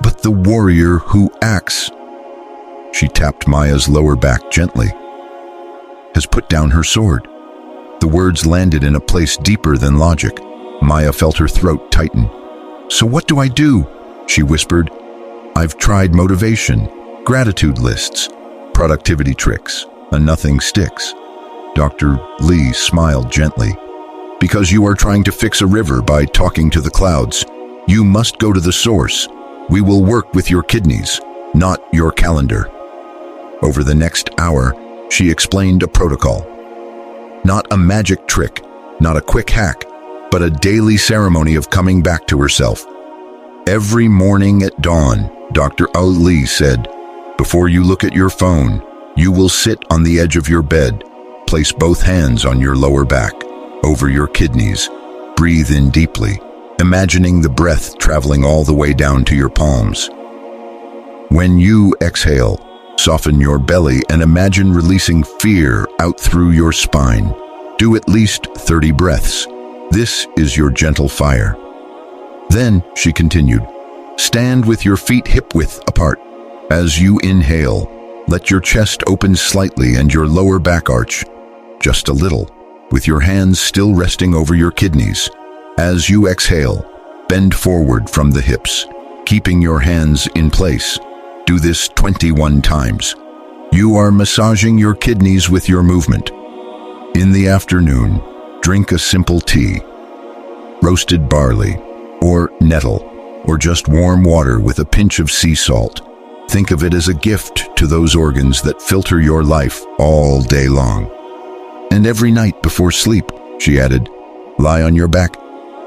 [SPEAKER 1] But the warrior who acts, she tapped Maya's lower back gently, has put down her sword. The words landed in a place deeper than logic. Maya felt her throat tighten. So what do I do? She whispered. I've tried motivation, gratitude lists, productivity tricks, and nothing sticks. Dr. Lee smiled gently. Because you are trying to fix a river by talking to the clouds, you must go to the source. We will work with your kidneys, not your calendar. Over the next hour, she explained a protocol. Not a magic trick, not a quick hack, but a daily ceremony of coming back to herself. Every morning at dawn, Dr. Lee said, before you look at your phone, you will sit on the edge of your bed, place both hands on your lower back, over your kidneys, breathe in deeply, imagining the breath traveling all the way down to your palms. When you exhale, soften your belly and imagine releasing fear out through your spine. Do at least 30 breaths. This is your gentle fire. Then, she continued, stand with your feet hip-width apart. As you inhale, let your chest open slightly and your lower back arch, just a little, with your hands still resting over your kidneys. As you exhale, bend forward from the hips, keeping your hands in place. Do this 21 times. You are massaging your kidneys with your movement. In the afternoon, drink a simple tea. roasted barley, or nettle, or just warm water with a pinch of sea salt. Think of it as a gift to those organs that filter your life all day long. And every night before sleep, she added, lie on your back,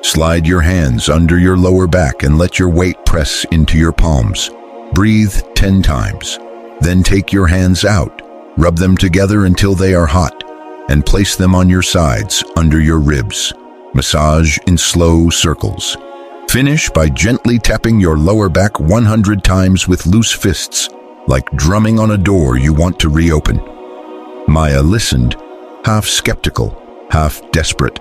[SPEAKER 1] slide your hands under your lower back and let your weight press into your palms. Breathe 10 times. Then take your hands out, rub them together until they are hot, and place them on your sides under your ribs. Massage in slow circles. Finish by gently tapping your lower back 100 times with loose fists, like drumming on a door you want to reopen. Maya listened, half skeptical, half desperate.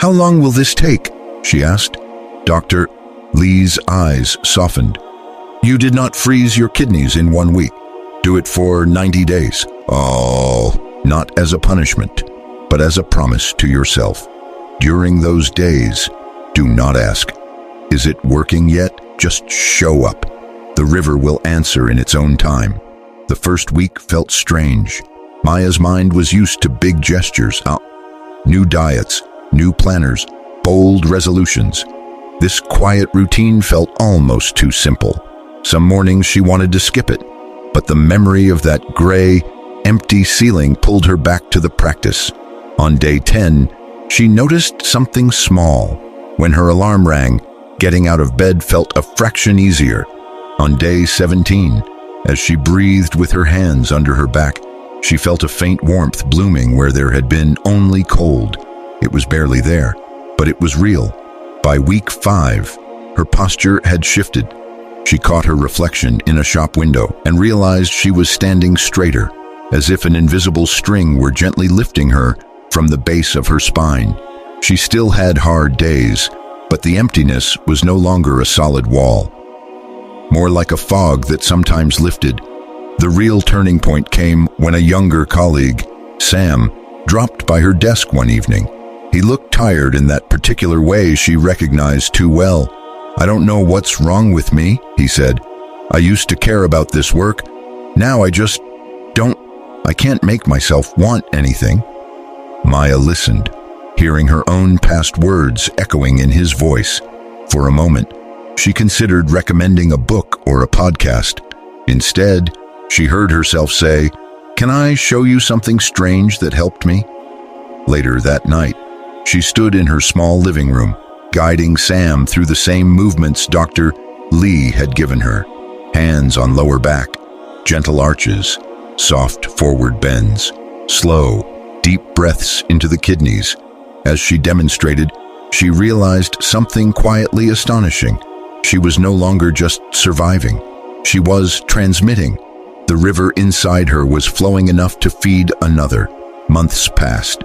[SPEAKER 1] How long will this take? She asked. Dr. Lee's eyes softened. You did not freeze your kidneys in 1 week. Do it for 90 days. Oh, not as a punishment, but as a promise to yourself. During those days, do not ask, is it working yet? Just show up. The river will answer in its own time. The first week felt strange. Maya's mind was used to big gestures, new diets, new planners, bold resolutions. This quiet routine felt almost too simple. Some mornings she wanted to skip it, but the memory of that gray, empty ceiling pulled her back to the practice. On day 10, she noticed something small. When her alarm rang, getting out of bed felt a fraction easier. On day 17, as she breathed with her hands under her back, she felt a faint warmth blooming where there had been only cold. It was barely there, but it was real. By week 5, her posture had shifted. She caught her reflection in a shop window and realized she was standing straighter, as if an invisible string were gently lifting her from the base of her spine. She still had hard days, but the emptiness was no longer a solid wall. More like a fog that sometimes lifted. The real turning point came when a younger colleague, Sam, dropped by her desk one evening. He looked tired in that particular way she recognized too well. I don't know what's wrong with me, he said. I used to care about this work. Now I just don't. I can't make myself want anything. Maya listened, hearing her own past words echoing in his voice. For a moment, she considered recommending a book or a podcast. Instead, she heard herself say, "Can I show you something strange that helped me?" Later that night, she stood in her small living room, guiding Sam through the same movements Dr. Lee had given her. Hands on lower back, gentle arches, soft forward bends, slow, deep breaths into the kidneys. As she demonstrated, she realized something quietly astonishing. She was no longer just surviving. She was transmitting. The river inside her was flowing enough to feed another. Months passed.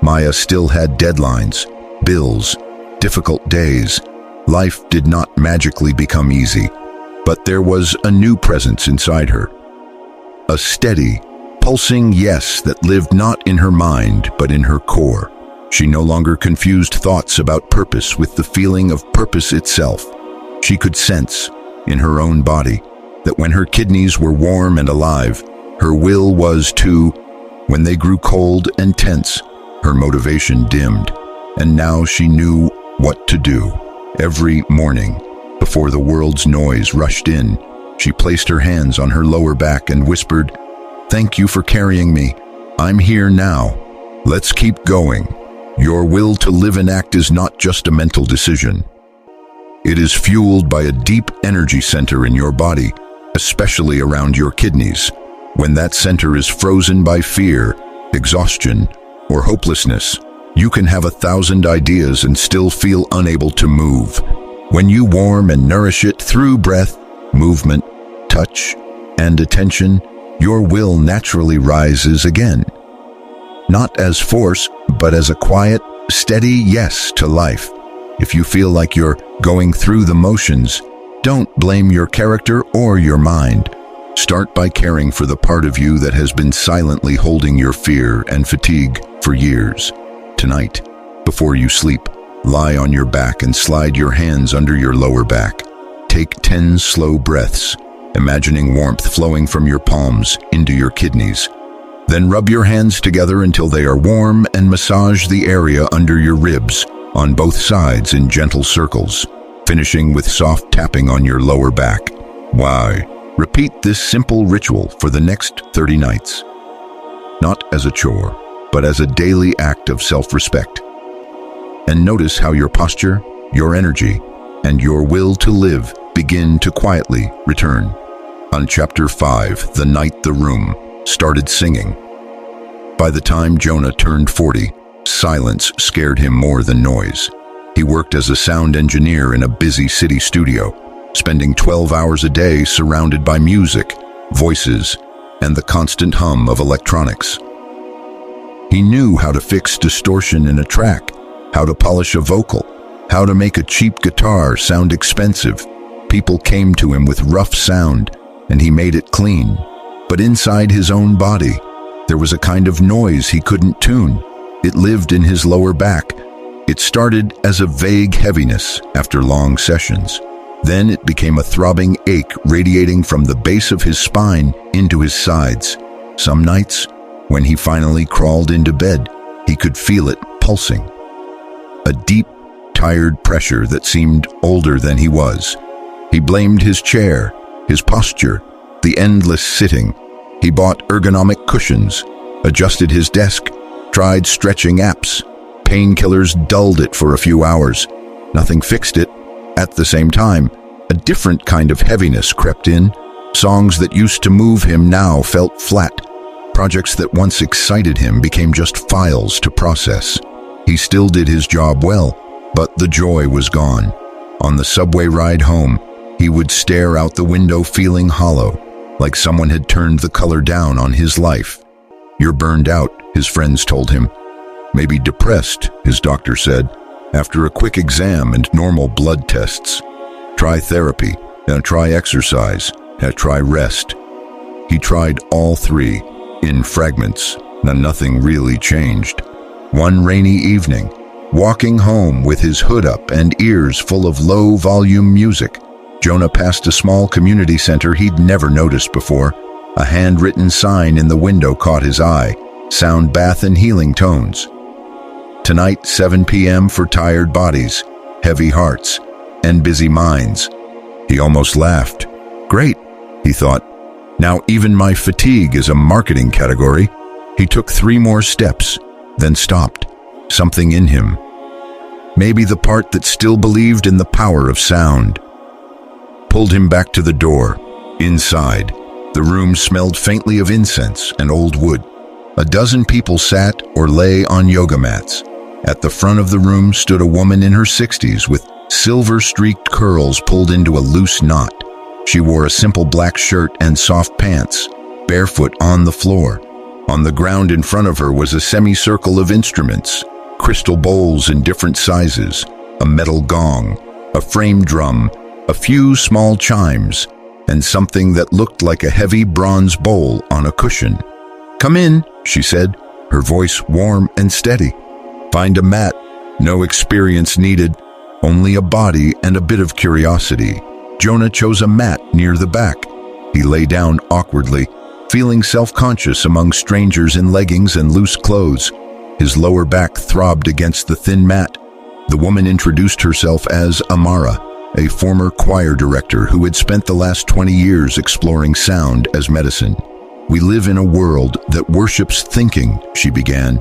[SPEAKER 1] Maya still had deadlines, bills, difficult days. Life did not magically become easy, but there was a new presence inside her. A steady, pulsing yes that lived not in her mind but in her core. She no longer confused thoughts about purpose with the feeling of purpose itself. She could sense, in her own body, that when her kidneys were warm and alive, her will was too. When they grew cold and tense, her motivation dimmed, and now she knew what to do. Every morning, before the world's noise rushed in, she placed her hands on her lower back and whispered, "Thank you for carrying me. I'm here now. Let's keep going." Your will to live and act is not just a mental decision. It is fueled by a deep energy center in your body, especially around your kidneys. When that center is frozen by fear, exhaustion, or hopelessness, you can have 1,000 ideas and still feel unable to move. When you warm and nourish it through breath, movement, touch, and attention, your will naturally rises again. Not as force, but as a quiet, steady yes to life. If you feel like you're going through the motions, don't blame your character or your mind. Start by caring for the part of you that has been silently holding your fear and fatigue for years. Tonight, before you sleep, lie on your back and slide your hands under your lower back. Take 10 slow breaths, imagining warmth flowing from your palms into your kidneys. Then rub your hands together until they are warm and massage the area under your ribs. on both sides in gentle circles, finishing with soft tapping on your lower back. Why? Repeat this simple ritual for the next 30 nights. Not as a chore, but as a daily act of self-respect. And notice how your posture, your energy, and your will to live begin to quietly return. On Chapter 5, the night the room started singing. By the time Jonah turned 40, silence scared him more than noise. He worked as a sound engineer in a busy city studio, spending 12 hours a day surrounded by music, voices, and the constant hum of electronics. He knew how to fix distortion in a track, how to polish a vocal, how to make a cheap guitar sound expensive. People came to him with rough sound, and he made it clean. But inside his own body, there was a kind of noise he couldn't tune. It lived in his lower back. It started as a vague heaviness after long sessions. Then it became a throbbing ache radiating from the base of his spine into his sides. Some nights, when he finally crawled into bed, he could feel it pulsing. A deep, tired pressure that seemed older than he was. He blamed his chair, his posture, the endless sitting. He bought ergonomic cushions, adjusted his desk, tried stretching apps. Painkillers dulled it for a few hours. Nothing fixed it. At the same time, a different kind of heaviness crept in. Songs that used to move him now felt flat. Projects that once excited him became just files to process. He still did his job well, but the joy was gone. On the subway ride home, he would stare out the window feeling hollow, like someone had turned the color down on his life. "You're burned out," his friends told him. "Maybe depressed," his doctor said, after a quick exam and normal blood tests. "Try therapy, try exercise, try rest." He tried all three, in fragments, and nothing really changed. One rainy evening, walking home with his hood up and ears full of low-volume music, Jonah passed a small community center he'd never noticed before. A handwritten sign in the window caught his eye, sound bath and healing tones. Tonight, 7 p.m. for tired bodies, heavy hearts, and busy minds. He almost laughed. Great, he thought. Now even my fatigue is a marketing category. He took 3 more steps, then stopped. Something in him, maybe the part that still believed in the power of sound, pulled him back to the door. Inside, the room smelled faintly of incense and old wood. A dozen people sat or lay on yoga mats. At the front of the room stood a woman in her 60s with silver-streaked curls pulled into a loose knot. She wore a simple black shirt and soft pants, barefoot on the floor. On the ground in front of her was a semicircle of instruments, crystal bowls in different sizes, a metal gong, a frame drum, a few small chimes, and something that looked like a heavy bronze bowl on a cushion. "Come in," she said, her voice warm and steady. "Find a mat. No experience needed, only a body and a bit of curiosity." Jonah chose a mat near the back. He lay down awkwardly, feeling self-conscious among strangers in leggings and loose clothes. His lower back throbbed against the thin mat. The woman introduced herself as Amara, a former choir director who had spent the last 20 years exploring sound as medicine. "We live in a world that worships thinking," she began,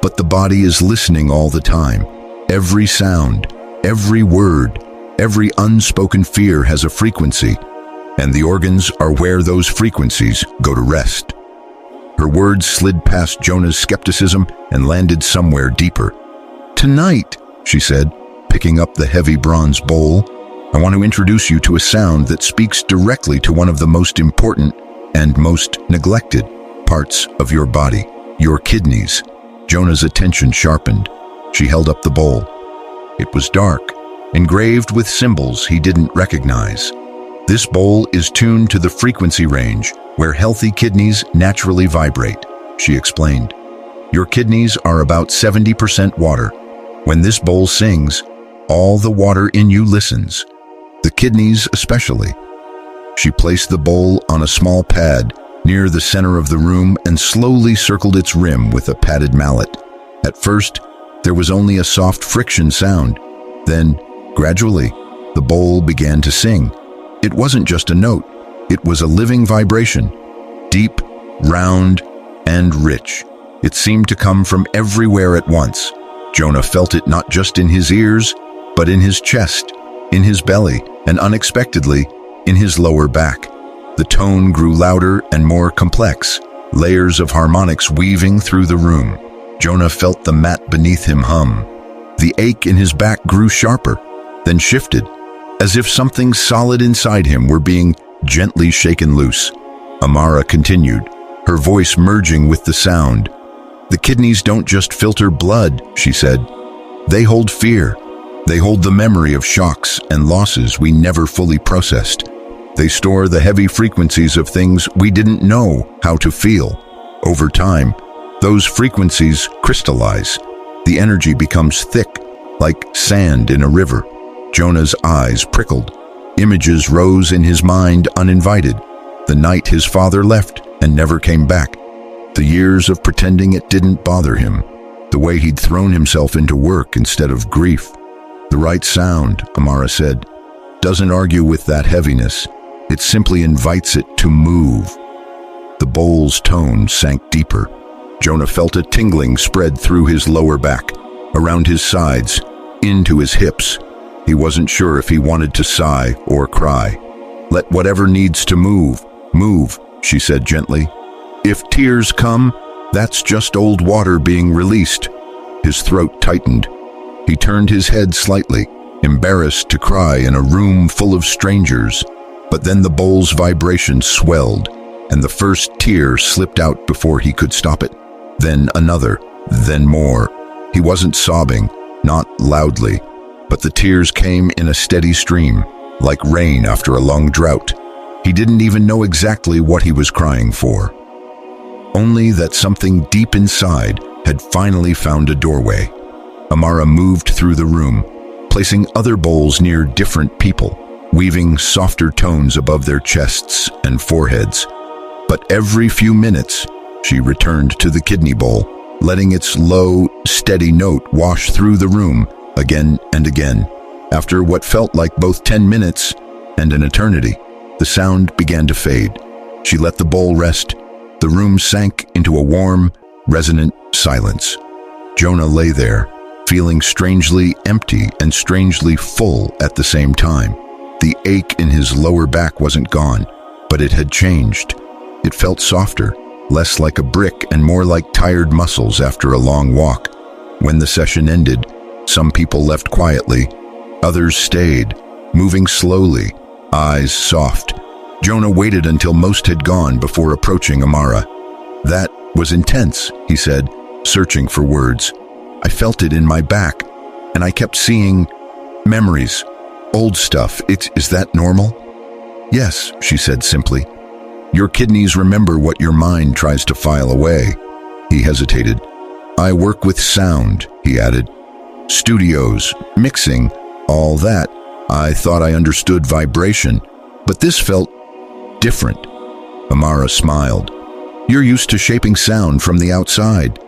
[SPEAKER 1] "but the body is listening all the time. Every sound, every word, every unspoken fear has a frequency, and the organs are where those frequencies go to rest." Her words slid past Jonah's skepticism and landed somewhere deeper. "Tonight," she said, picking up the heavy bronze bowl, "I want to introduce you to a sound that speaks directly to one of the most important and most neglected parts of your body, your kidneys." Jonah's attention sharpened. She held up the bowl. It was dark, engraved with symbols he didn't recognize. "This bowl is tuned to the frequency range where healthy kidneys naturally vibrate," she explained. "Your kidneys are about 70% water. When this bowl sings, all the water in you listens, the kidneys especially." She placed the bowl on a small pad near the center of the room and slowly circled its rim with a padded mallet. At first, There was only a soft friction sound. Then, gradually, the bowl began to sing. It wasn't just a note. It was a living vibration, deep, round, and rich. It seemed to come from everywhere at once. Jonah felt it not just in his ears, but in his chest, in his belly, and unexpectedly, in his lower back. The tone grew louder and more complex, layers of harmonics weaving through the room. Jonah felt the mat beneath him hum. The ache in his back grew sharper, then shifted, as if something solid inside him were being gently shaken loose. Amara continued, her voice merging with the sound. "The kidneys don't just filter blood," she said. "They hold fear. They hold the memory of shocks and losses we never fully processed. They store the heavy frequencies of things we didn't know how to feel. Over time, those frequencies crystallize. The energy becomes thick, like sand in a river." Jonah's eyes prickled. Images rose in his mind uninvited. The night his father left and never came back. The years of pretending it didn't bother him. The way he'd thrown himself into work instead of grief. "The right sound," Amara said, "doesn't argue with that heaviness. It simply invites it to move." The bowl's tone sank deeper. Jonah felt a tingling spread through his lower back, around his sides, into his hips. He wasn't sure if he wanted to sigh or cry. "Let whatever needs to move, move," she said gently. "If tears come, that's just old water being released." His throat tightened. He turned his head slightly, embarrassed to cry in a room full of strangers. But then the bowl's vibration swelled, and the first tear slipped out before he could stop it. Then another, then more. He wasn't sobbing, not loudly, but the tears came in a steady stream, like rain after a long drought. He didn't even know exactly what he was crying for. Only that something deep inside had finally found a doorway. Amara moved through the room, placing other bowls near different people, weaving softer tones above their chests and foreheads. But every few minutes, she returned to the kidney bowl, letting its low, steady note wash through the room again and again. After what felt like both 10 minutes and an eternity, the sound began to fade. She let the bowl rest. The room sank into a warm, resonant silence. Jonah lay there, feeling strangely empty and strangely full at the same time. The ache in his lower back wasn't gone, but it had changed. It felt softer, less like a brick and more like tired muscles after a long walk. When the session ended, some people left quietly. Others stayed, moving slowly, eyes soft. Jonah waited until most had gone before approaching Amara. "That was intense," he said, searching for words. "I felt it in my back, and I kept seeing memories, old stuff. Is that normal?" "Yes," she said simply. "Your kidneys remember what your mind tries to file away." He hesitated. "I work with sound," he added. "Studios, mixing, all that. I thought I understood vibration, but this felt different." Amara smiled. "You're used to shaping sound from the outside.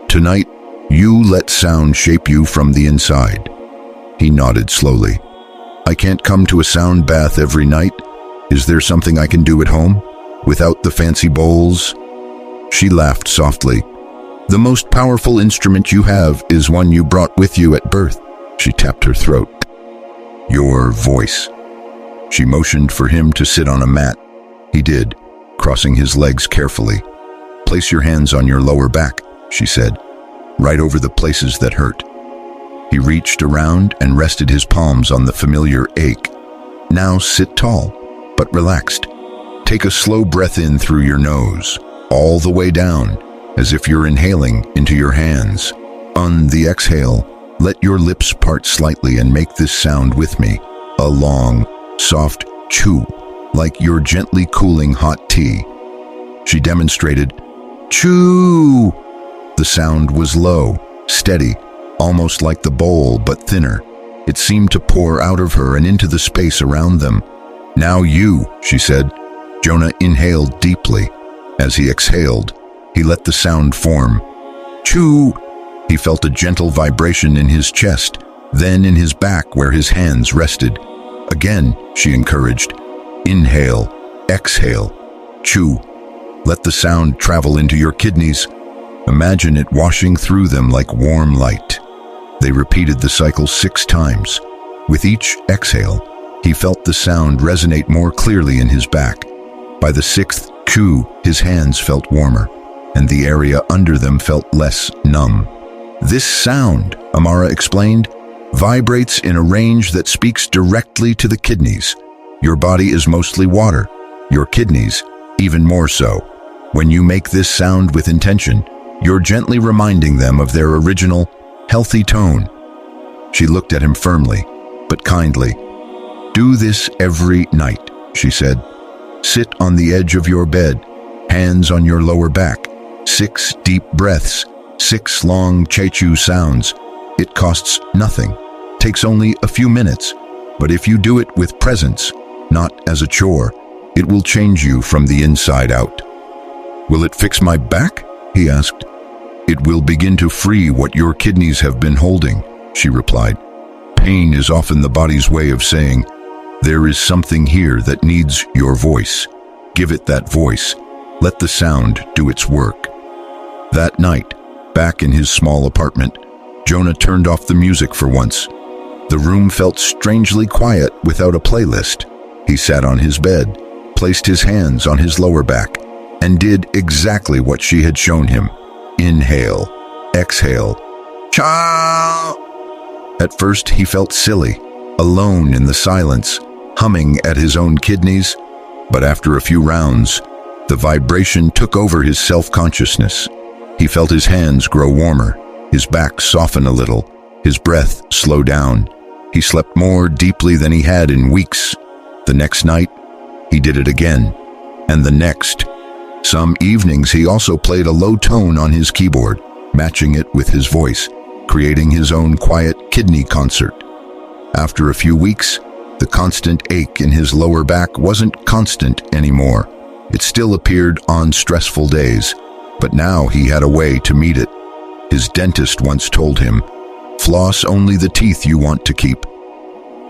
[SPEAKER 1] Tonight, you let sound shape you from the inside." He nodded slowly. "I can't come to a sound bath every night. Is there something I can do at home, without the fancy bowls?" She laughed softly. "The most powerful instrument you have is one you brought with you at birth." She tapped her throat. "Your voice." She motioned for him to sit on a mat. He did, crossing his legs carefully. "Place your hands on your lower back," she said, "right over the places that hurt." He reached around and rested his palms on the familiar ache. "Now sit tall, but relaxed. Take a slow breath in through your nose, all the way down, as if you're inhaling into your hands. On the exhale, let your lips part slightly and make this sound with me. A long, soft chew, like you're gently cooling hot tea." She demonstrated. "Chew!" The sound was low, steady, almost like the bowl, but thinner. It seemed to pour out of her and into the space around them. "Now you," she said. Jonah inhaled deeply. As he exhaled, he let the sound form. "Chew!" He felt a gentle vibration in his chest, then in his back where his hands rested. Again, she encouraged. Inhale, exhale, chew. Let the sound travel into your kidneys. Imagine it washing through them like warm light. They repeated the cycle 6 times. With each exhale, he felt the sound resonate more clearly in his back. By the 6th chew, his hands felt warmer, and the area under them felt less numb. This sound, Amara explained, vibrates in a range that speaks directly to the kidneys. Your body is mostly water, your kidneys even more so. When you make this sound with intention, you're gently reminding them of their original, healthy tone. She looked at him firmly, but kindly. Do this every night, she said. Sit on the edge of your bed, hands on your lower back. 6 deep breaths, 6 long chechu sounds. It costs nothing, takes only a few minutes, but if you do it with presence, not as a chore, it will change you from the inside out. Will it fix my back? He asked. It will begin to free what your kidneys have been holding, she replied. Pain is often the body's way of saying, there is something here that needs your voice. Give it that voice. Let the sound do its work. That night, back in his small apartment, Jonah turned off the music for once. The room felt strangely quiet without a playlist. He sat on his bed, placed his hands on his lower back, and did exactly what she had shown him. Inhale, exhale, cha! At first he felt silly, alone in the silence, humming at his own kidneys, but after a few rounds, the vibration took over his self-consciousness. He felt his hands grow warmer, his back soften a little, his breath slow down. He slept more deeply than he had in weeks. The next night, he did it again, and the next. Some evenings he also played a low tone on his keyboard, matching it with his voice, creating his own quiet kidney concert. After a few weeks, the constant ache in his lower back wasn't constant anymore. It still appeared on stressful days, but now he had a way to meet it. His dentist once told him, floss only the teeth you want to keep.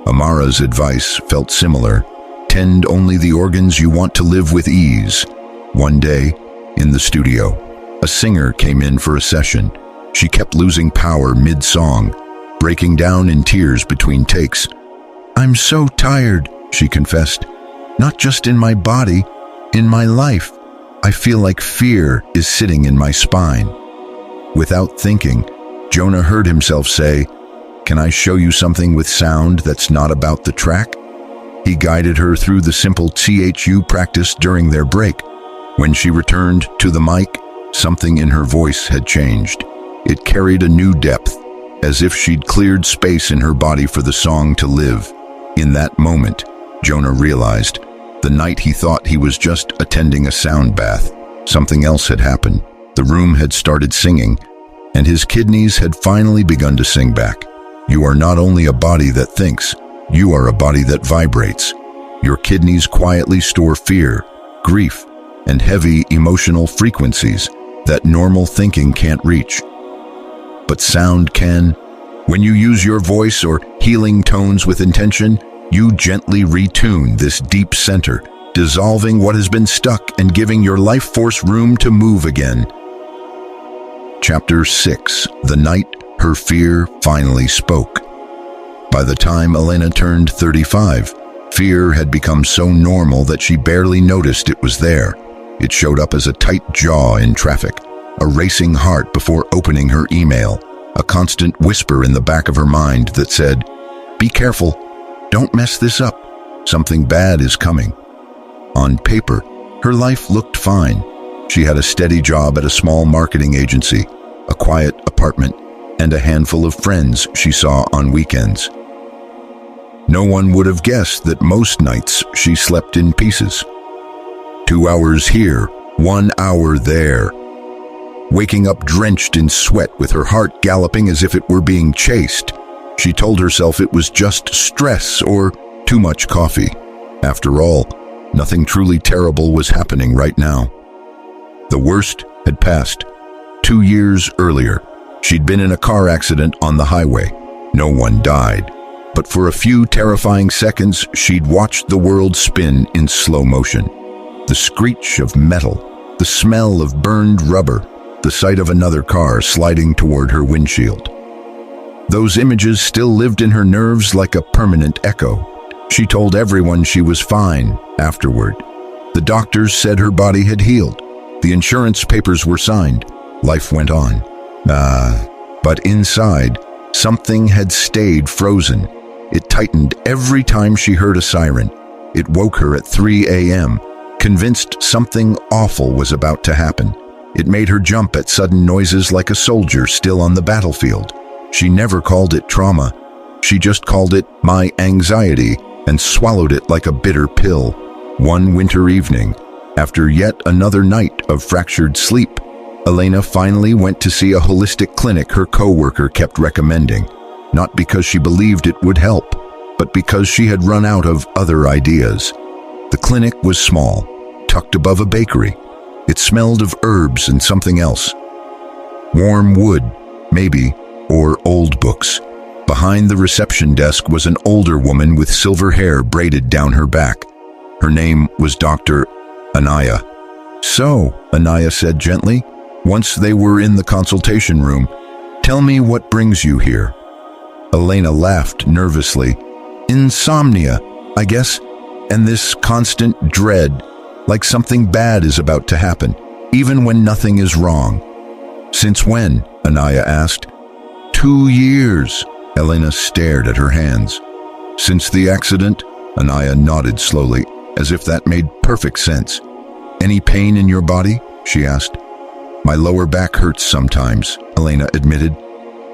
[SPEAKER 1] Amara's advice felt similar. Tend only the organs you want to live with ease. One day, in the studio, a singer came in for a session. She kept losing power mid-song, breaking down in tears between takes. I'm so tired, she confessed. Not just in my body, in my life. I feel like fear is sitting in my spine. Without thinking, Jonah heard himself say, can I show you something with sound that's not about the track? He guided her through the simple THU practice during their break. When she returned to the mic, something in her voice had changed. It carried a new depth, as if she'd cleared space in her body for the song to live. In that moment, Jonah realized, the night he thought he was just attending a sound bath, something else had happened. The room had started singing, and his kidneys had finally begun to sing back. You are not only a body that thinks, you are a body that vibrates. Your kidneys quietly store fear, grief, and heavy emotional frequencies that normal thinking can't reach. But sound can. When you use your voice or healing tones with intention, you gently retune this deep center, dissolving what has been stuck and giving your life force room to move again. Chapter 6. The night her fear finally spoke. By the time Elena turned 35, fear had become so normal that she barely noticed it was there. It showed up as a tight jaw in traffic, a racing heart before opening her email, a constant whisper in the back of her mind that said, be careful, don't mess this up, something bad is coming. On paper, her life looked fine. She had a steady job at a small marketing agency, a quiet apartment, and a handful of friends she saw on weekends. No one would have guessed that most nights she slept in pieces. 2 hours here, 1 hour there. Waking up drenched in sweat with her heart galloping as if it were being chased. She told herself it was just stress or too much coffee. After all, nothing truly terrible was happening right now. The worst had passed. 2 years earlier, She'd been in a car accident on the highway. No one died. But for a few terrifying seconds, she'd watched the world spin in slow motion. The screech of metal, the smell of burned rubber, the sight of another car sliding toward her windshield. Those images still lived in her nerves like a permanent echo. She told everyone she was fine afterward. The doctors said her body had healed. The insurance papers were signed. Life went on. But inside, something had stayed frozen. It tightened every time she heard a siren. It woke her at 3 a.m., convinced something awful was about to happen. It made her jump at sudden noises like a soldier still on the battlefield. She never called it trauma. She just called it my anxiety and swallowed it like a bitter pill. One winter evening, after yet another night of fractured sleep, Elena finally went to see a holistic clinic her coworker kept recommending, not because she believed it would help, but because she had run out of other ideas. The clinic was small, tucked above a bakery. It smelled of herbs and something else. Warm wood, maybe, or old books. Behind the reception desk was an older woman with silver hair braided down her back. Her name was Dr. Anaya. "So," Anaya said gently, once they were in the consultation room, "tell me what brings you here." Elena laughed nervously. "Insomnia, I guess, and this constant dread, like something bad is about to happen, even when nothing is wrong." "Since when?" Anaya asked. 2 years. Elena stared at her hands. "Since the accident?" Anaya nodded slowly, as if that made perfect sense. "Any pain in your body?" she asked. "My lower back hurts sometimes," Elena admitted,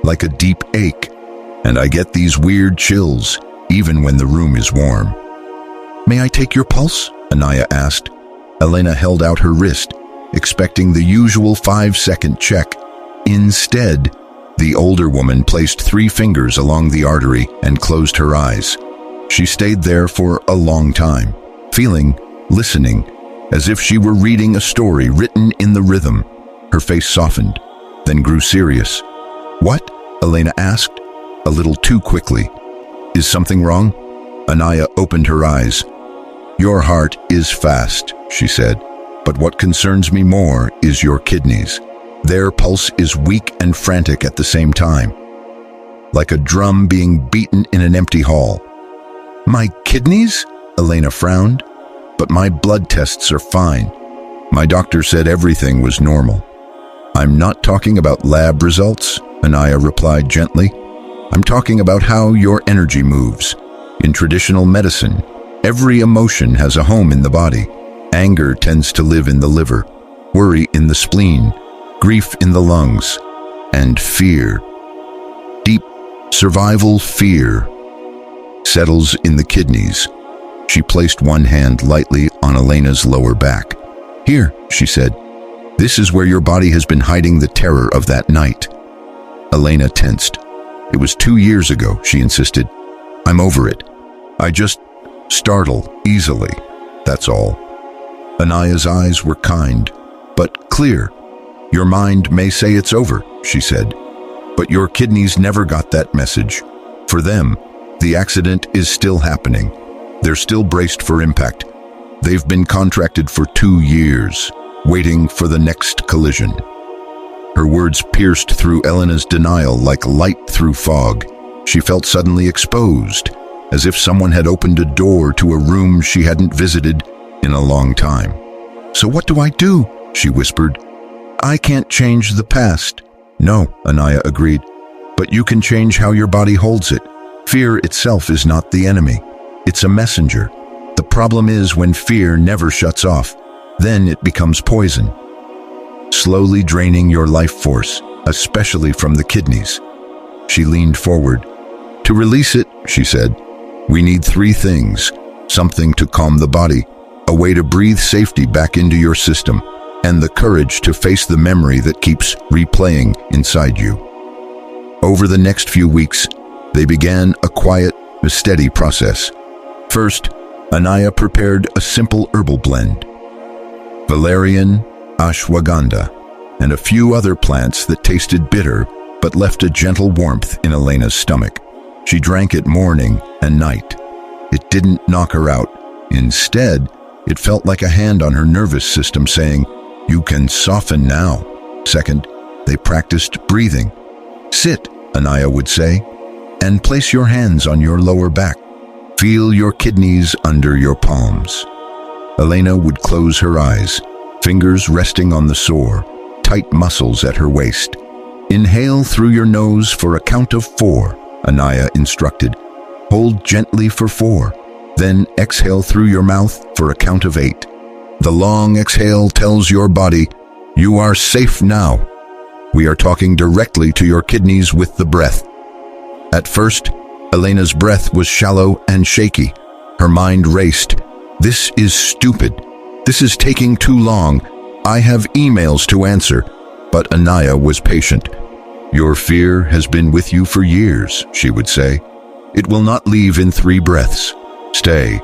[SPEAKER 1] "like a deep ache, and I get these weird chills, even when the room is warm." "May I take your pulse?" Anaya asked. Elena held out her wrist, expecting the usual 5-second check. Instead, the older woman placed 3 fingers along the artery and closed her eyes. She stayed there for a long time, feeling, listening, as if she were reading a story written in the rhythm. Her face softened, then grew serious. "What?" Elena asked, a little too quickly. "Is something wrong?" Anaya opened her eyes. "Your heart is fast," she said, "but what concerns me more is your kidneys. Their pulse is weak and frantic at the same time, like a drum being beaten in an empty hall." "My kidneys?" Elena frowned. "But my blood tests are fine. My doctor said everything was normal." "I'm not talking about lab results," Anaya replied gently. "I'm talking about how your energy moves. In traditional medicine, every emotion has a home in the body. Anger tends to live in the liver, worry in the spleen, grief in the lungs, and fear, deep survival fear, settles in the kidneys." She placed one hand lightly on Elena's lower back. "Here," she said. "This is where your body has been hiding the terror of that night." Elena tensed. "It was 2 years ago," she insisted. "I'm over it. I just startle easily, that's all." Anaya's eyes were kind, but clear. "Your mind may say it's over," she said, "but your kidneys never got that message. For them, the accident is still happening. They're still braced for impact. They've been contracted for 2 years, waiting for the next collision." Her words pierced through Elena's denial like light through fog. She felt suddenly exposed, as if someone had opened a door to a room she hadn't visited in a long time. "So what do I do?" she whispered. "I can't change the past." "No," Anaya agreed, "but you can change how your body holds it. Fear itself is not the enemy. It's a messenger. The problem is when fear never shuts off. Then it becomes poison, slowly draining your life force, especially from the kidneys." She leaned forward. "To release it," she said, "we need 3 things. Something to calm the body, a way to breathe safety back into your system, and the courage to face the memory that keeps replaying inside you." Over the next few weeks, they began a quiet, steady process. First, Anaya prepared a simple herbal blend. Valerian, ashwagandha, and a few other plants that tasted bitter but left a gentle warmth in Elena's stomach. She drank it morning and night. It didn't knock her out. Instead, it felt like a hand on her nervous system saying, "You can soften now." Second, they practiced breathing. "Sit," Anaya would say, "and place your hands on your lower back. Feel your kidneys under your palms." Elena would close her eyes, fingers resting on the sore, tight muscles at her waist. "Inhale through your nose for a count of 4, Anaya instructed. "Hold gently for 4. Then exhale through your mouth for a count of 8. The long exhale tells your body, you are safe now. We are talking directly to your kidneys with the breath." At first, Elena's breath was shallow and shaky. Her mind raced. "This is stupid. This is taking too long. I have emails to answer." But Anaya was patient. "Your fear has been with you for years," she would say. "It will not leave in 3 breaths. Stay."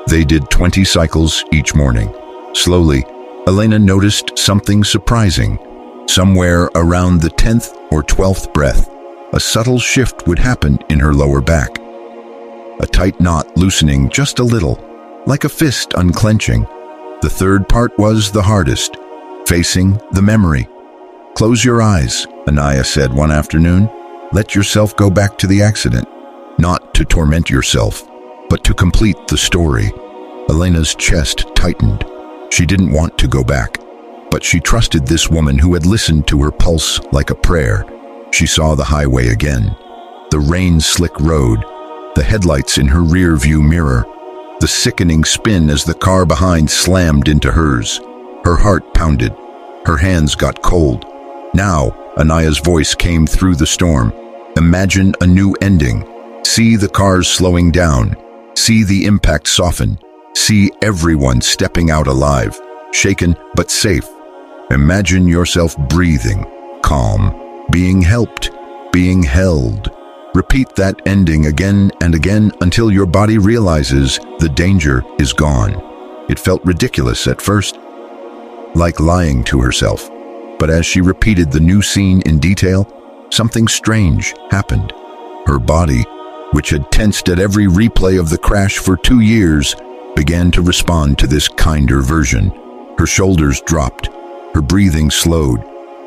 [SPEAKER 1] They did 20 cycles each morning. Slowly, Elena noticed something surprising. Somewhere around the 10th or 12th breath, a subtle shift would happen in her lower back. A tight knot loosening just a little, like a fist unclenching. The third part was the hardest, facing the memory. "Close your eyes," Anaya said one afternoon. "Let yourself go back to the accident, not to torment yourself, but to complete the story." Elena's chest tightened. She didn't want to go back, but she trusted this woman who had listened to her pulse like a prayer. She saw the highway again, the rain-slick road, the headlights in her rear-view mirror, the sickening spin as the car behind slammed into hers. Her heart pounded. Her hands got cold. Now, Anaya's voice came through the storm. "Imagine a new ending. See the cars slowing down. See the impact soften. See everyone stepping out alive, shaken but safe. Imagine yourself breathing, calm, being helped, being held." Repeat that ending again and again until your body realizes the danger is gone. It felt ridiculous at first, like lying to herself. But as she repeated the new scene in detail, something strange happened. Her body, which had tensed at every replay of the crash for 2 years, began to respond to this kinder version. Her shoulders dropped. Her breathing slowed.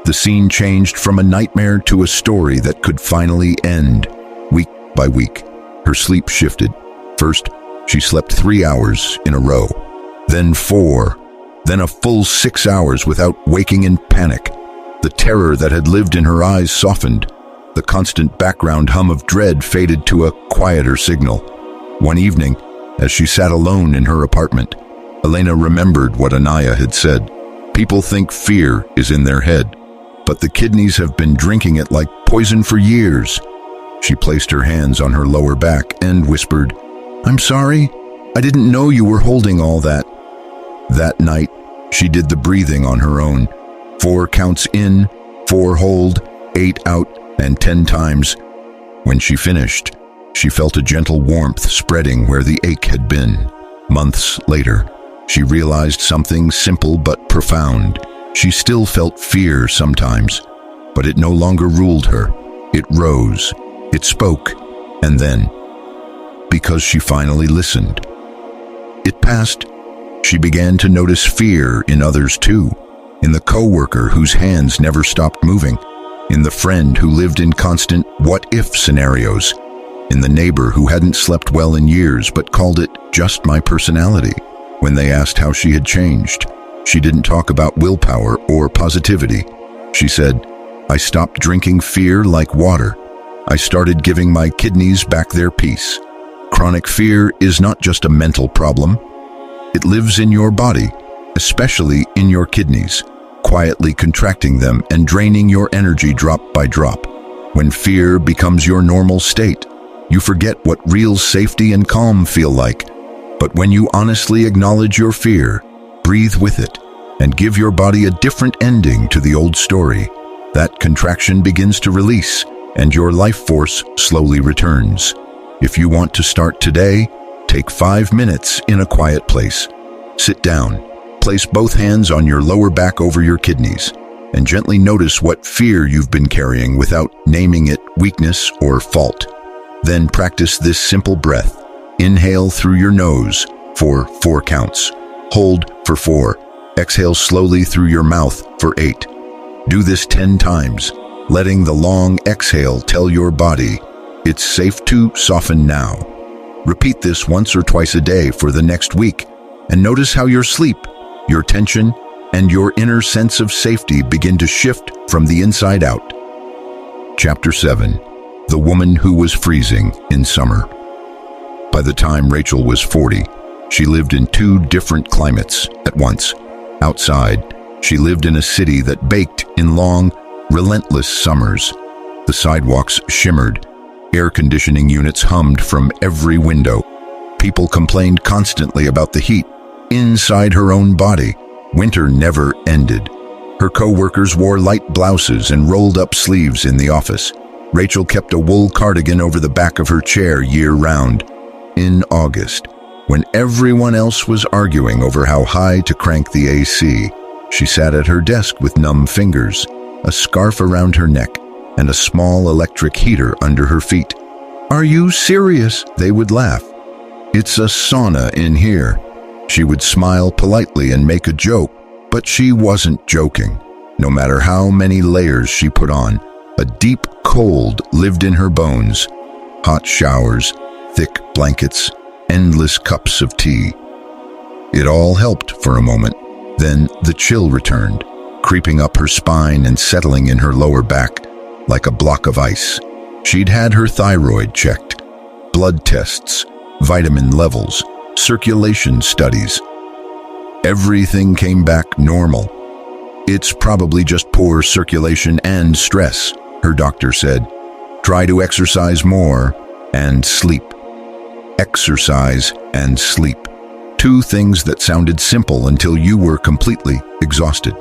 [SPEAKER 1] The scene changed from a nightmare to a story that could finally end. Week by week, her sleep shifted. First, she slept 3 hours in a row, then 4, then a full 6 hours without waking in panic. The terror that had lived in her eyes softened. The constant background hum of dread faded to a quieter signal. One evening, as she sat alone in her apartment, Elena remembered what Anaya had said. "People think fear is in their head, but the kidneys have been drinking it like poison for years." She placed her hands on her lower back and whispered, "I'm sorry. I didn't know you were holding all that." That night, she did the breathing on her own. 4 counts in, 4 hold, 8 out, and 10 times. When she finished, she felt a gentle warmth spreading where the ache had been. Months later, she realized something simple but profound. She still felt fear sometimes, but it no longer ruled her. It rose, it spoke, and then, because she finally listened, it passed. She began to notice fear in others too, in the coworker whose hands never stopped moving, in the friend who lived in constant what-if scenarios, in the neighbor who hadn't slept well in years but called it just my personality. When they asked how she had changed, she didn't talk about willpower or positivity. She said, "I stopped drinking fear like water. I started giving my kidneys back their peace." Chronic fear is not just a mental problem. It lives in your body, especially in your kidneys, quietly contracting them and draining your energy drop by drop. When fear becomes your normal state, you forget what real safety and calm feel like. But when you honestly acknowledge your fear, breathe with it, and give your body a different ending to the old story, that contraction begins to release, and your life force slowly returns. If you want to start today, take 5 minutes in a quiet place. Sit down. Place both hands on your lower back over your kidneys. and gently notice what fear you've been carrying without naming it weakness or fault. Then practice this simple breath. Inhale through your nose for 4 counts. Hold for 4. Exhale slowly through your mouth for 8. Do this 10 times, letting the long exhale tell your body it's safe to soften now. Repeat this once or twice a day for the next week, and notice how your sleep, your tension, and your inner sense of safety begin to shift from the inside out. Chapter 7. The Woman Who Was Freezing in Summer. By the time Rachel was 40, she lived in 2 different climates at once. Outside, she lived in a city that baked in long, relentless summers. The sidewalks shimmered. Air conditioning units hummed from every window. People complained constantly about the heat inside her own body. Winter never ended. Her co-workers wore light blouses and rolled-up sleeves in the office. Rachel kept a wool cardigan over the back of her chair year-round. In August, when everyone else was arguing over how high to crank the AC, she sat at her desk with numb fingers, a scarf around her neck, and a small electric heater under her feet. "Are you serious?" They would laugh. "It's a sauna in here." She would smile politely and make a joke, but she wasn't joking. No matter how many layers she put on, a deep cold lived in her bones. Hot showers, thick blankets, endless cups of tea. It all helped for a moment. Then the chill returned, creeping up her spine and settling in her lower back like a block of ice. She'd had her thyroid checked, blood tests, vitamin levels, circulation studies. Everything came back normal. "It's probably just poor circulation and stress," her doctor said. "Try to exercise more and sleep." Exercise and sleep. 2 things that sounded simple until you were completely exhausted.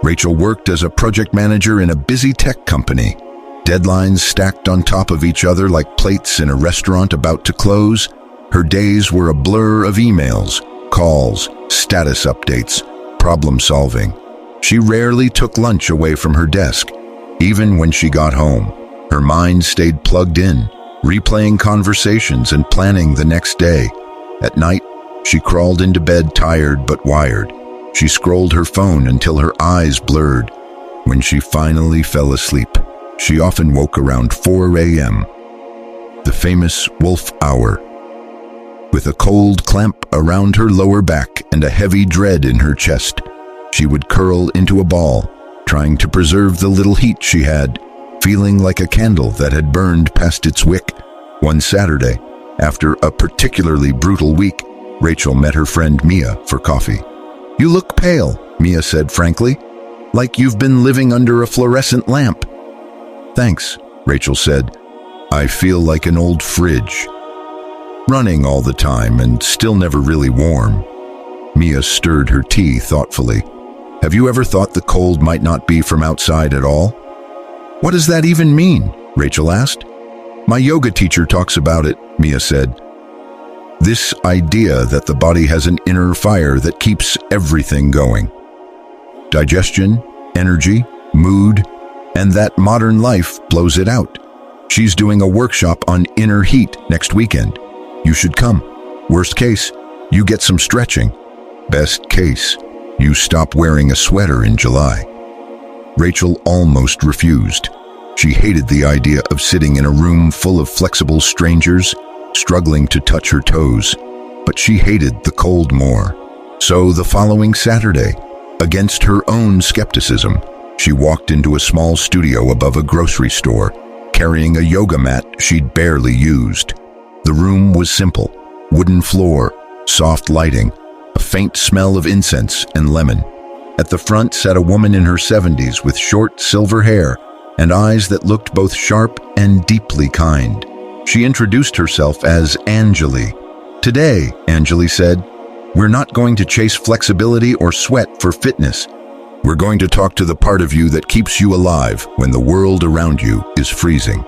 [SPEAKER 1] Rachel worked as a project manager in a busy tech company. Deadlines stacked on top of each other like plates in a restaurant about to close. Her days were a blur of emails, calls, status updates, problem solving. She rarely took lunch away from her desk. Even when she got home, her mind stayed plugged in, replaying conversations and planning the next day. At night, she crawled into bed tired but wired. She scrolled her phone until her eyes blurred. When she finally fell asleep, she often woke around 4 a.m., the famous wolf hour. With a cold clamp around her lower back and a heavy dread in her chest, she would curl into a ball, trying to preserve the little heat she had, feeling like a candle that had burned past its wick. One Saturday, after a particularly brutal week, Rachel met her friend Mia for coffee. "You look pale," Mia said frankly, "like you've been living under a fluorescent lamp." "Thanks," Rachel said. "I feel like an old fridge. Running all the time and still never really warm." Mia stirred her tea thoughtfully. "Have you ever thought the cold might not be from outside at all?" "What does that even mean?" Rachel asked. "My yoga teacher talks about it," Mia said. "This idea that the body has an inner fire that keeps everything going. Digestion, energy, mood, and that modern life blows it out. She's doing a workshop on inner heat next weekend. You should come. Worst case, you get some stretching. Best case, you stop wearing a sweater in July." Rachel almost refused. She hated the idea of sitting in a room full of flexible strangers, struggling to touch her toes, but she hated the cold more. So the following Saturday, against her own skepticism, she walked into a small studio above a grocery store, carrying a yoga mat she'd barely used. The room was simple: wooden floor, soft lighting, a faint smell of incense and lemon. At the front sat a woman in her 70s with short silver hair and eyes that looked both sharp and deeply kind. She introduced herself as Anjali. "Today," Anjali said, "we're not going to chase flexibility or sweat for fitness. We're going to talk to the part of you that keeps you alive when the world around you is freezing,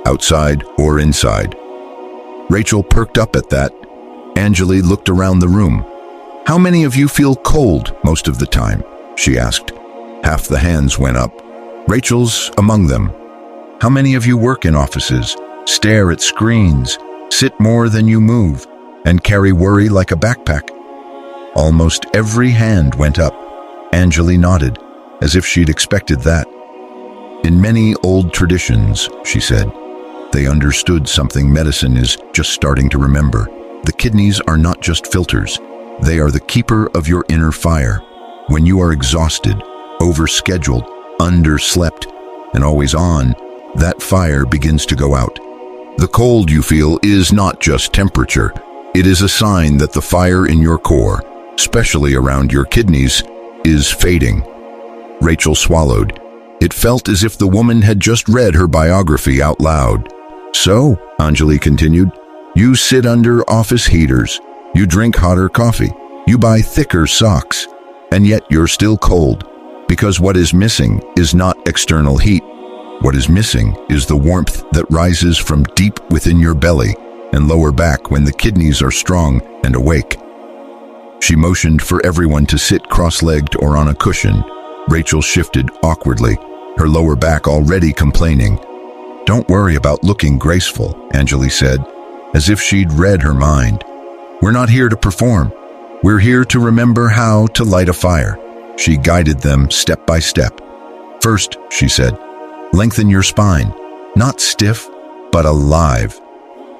[SPEAKER 1] outside or inside." Rachel perked up at that. Anjali looked around the room. "How many of you feel cold most of the time?" she asked. Half the hands went up. Rachel's among them. How many of you work in offices, stare at screens, sit more than you move, and carry worry like a backpack? Almost every hand went up. Anjali nodded, as if she'd expected that. In many old traditions, she said, they understood something medicine is just starting to remember. The kidneys are not just filters. They are the keeper of your inner fire. When you are exhausted, overscheduled, underslept, and always on, that fire begins to go out. The cold you feel is not just temperature. It is a sign that the fire in your core, especially around your kidneys, is fading. Rachel swallowed. It felt as if the woman had just read her biography out loud. So, Anjali continued, you sit under office heaters, you drink hotter coffee, you buy thicker socks, and yet you're still cold, because what is missing is not external heat. What is missing is the warmth that rises from deep within your belly and lower back when the kidneys are strong and awake. She motioned for everyone to sit cross-legged or on a cushion. Rachel shifted awkwardly, her lower back already complaining. Don't worry about looking graceful, Anjali said, as if she'd read her mind. We're not here to perform. We're here to remember how to light a fire. She guided them step by step. First, she said, lengthen your spine, not stiff, but alive.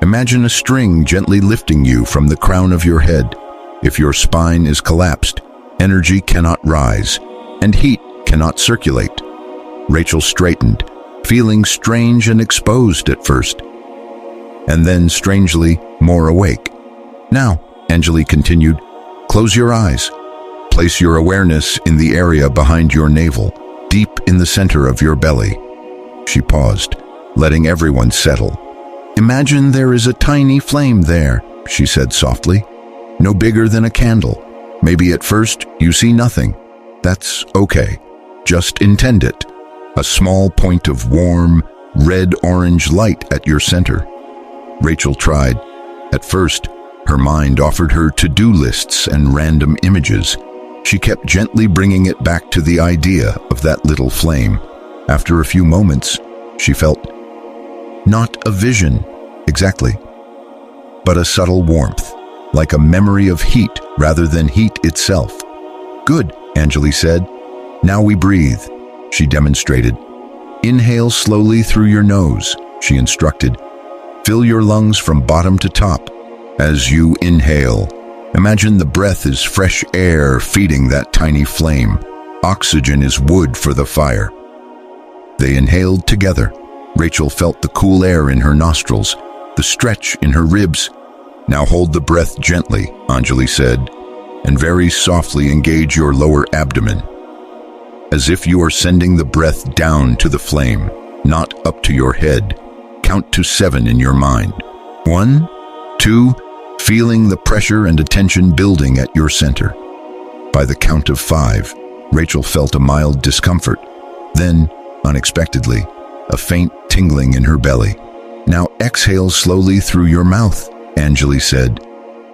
[SPEAKER 1] Imagine a string gently lifting you from the crown of your head. If your spine is collapsed, energy cannot rise, and heat cannot circulate. Rachel straightened, feeling strange and exposed at first, and then strangely more awake. Now, Anjali continued, close your eyes. Place your awareness in the area behind your navel, deep in the center of your belly. She paused, letting everyone settle. Imagine there is a tiny flame there, she said softly. No bigger than a candle. Maybe at first you see nothing. That's okay. Just intend it. A small point of warm, red-orange light at your center. Rachel tried. At first, her mind offered her to-do lists and random images. She kept gently bringing it back to the idea of that little flame. After a few moments, she felt not a vision, exactly, but a subtle warmth, like a memory of heat rather than heat itself. Good, Anjali said. Now we breathe, she demonstrated. Inhale slowly through your nose, she instructed. Fill your lungs from bottom to top. As you inhale, imagine the breath is fresh air feeding that tiny flame. Oxygen is wood for the fire. They inhaled together. Rachel felt the cool air in her nostrils, the stretch in her ribs. Now hold the breath gently, Anjali said, and very softly engage your lower abdomen, as if you are sending the breath down to the flame, not up to your head. Count to 7 in your mind. 1, 2, feeling the pressure and attention building at your center. By the count of 5, Rachel felt a mild discomfort. Then, unexpectedly, a faint tingling in her belly. Now exhale slowly through your mouth, Anjali said,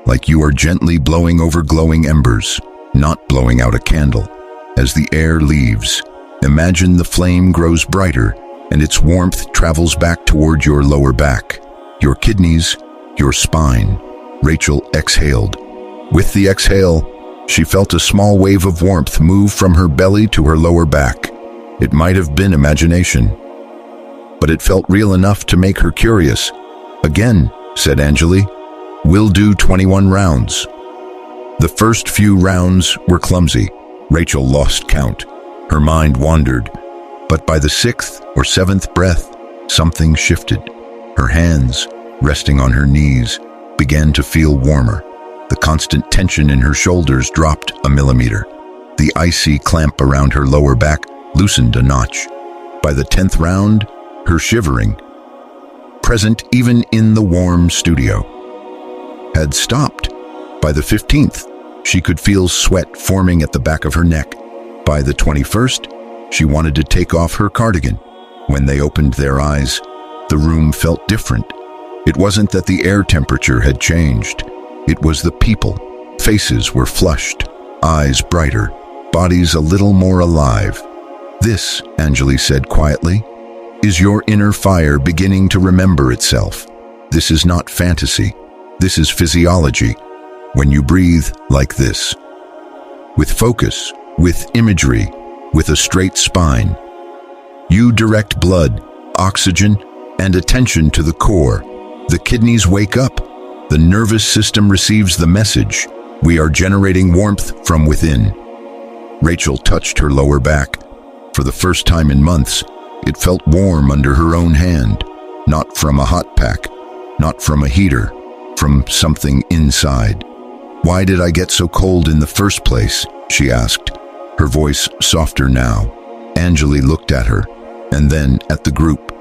[SPEAKER 1] like you are gently blowing over glowing embers, not blowing out a candle. As the air leaves, imagine the flame grows brighter and its warmth travels back toward your lower back, your kidneys, your spine. Rachel exhaled. With the exhale, she felt a small wave of warmth move from her belly to her lower back. It might have been imagination, but it felt real enough to make her curious. Again, said Anjali, we'll do 21 rounds. The first few rounds were clumsy. Rachel lost count. Her mind wandered. But by the 6th or 7th breath, something shifted. Her hands, resting on her knees, began to feel warmer. The constant tension in her shoulders dropped a millimeter. The icy clamp around her lower back loosened a notch. By the 10th round, her shivering, present even in the warm studio, had stopped. By the 15th, she could feel sweat forming at the back of her neck. By the 21st, she wanted to take off her cardigan. When they opened their eyes, the room felt different. It wasn't that the air temperature had changed. It was the people. Faces were flushed, eyes brighter, bodies a little more alive. This, Anjali said quietly, is your inner fire beginning to remember itself. This is not fantasy. This is physiology. When you breathe like this, with focus, with imagery, with a straight spine, you direct blood, oxygen, and attention to the core. The kidneys wake up. The nervous system receives the message. We are generating warmth from within. Rachel touched her lower back. For the first time in months, it felt warm under her own hand, not from a hot pack, not from a heater, from something inside. Why did I get so cold in the first place? She asked, her voice softer now. Anjali looked at her, and then at the group.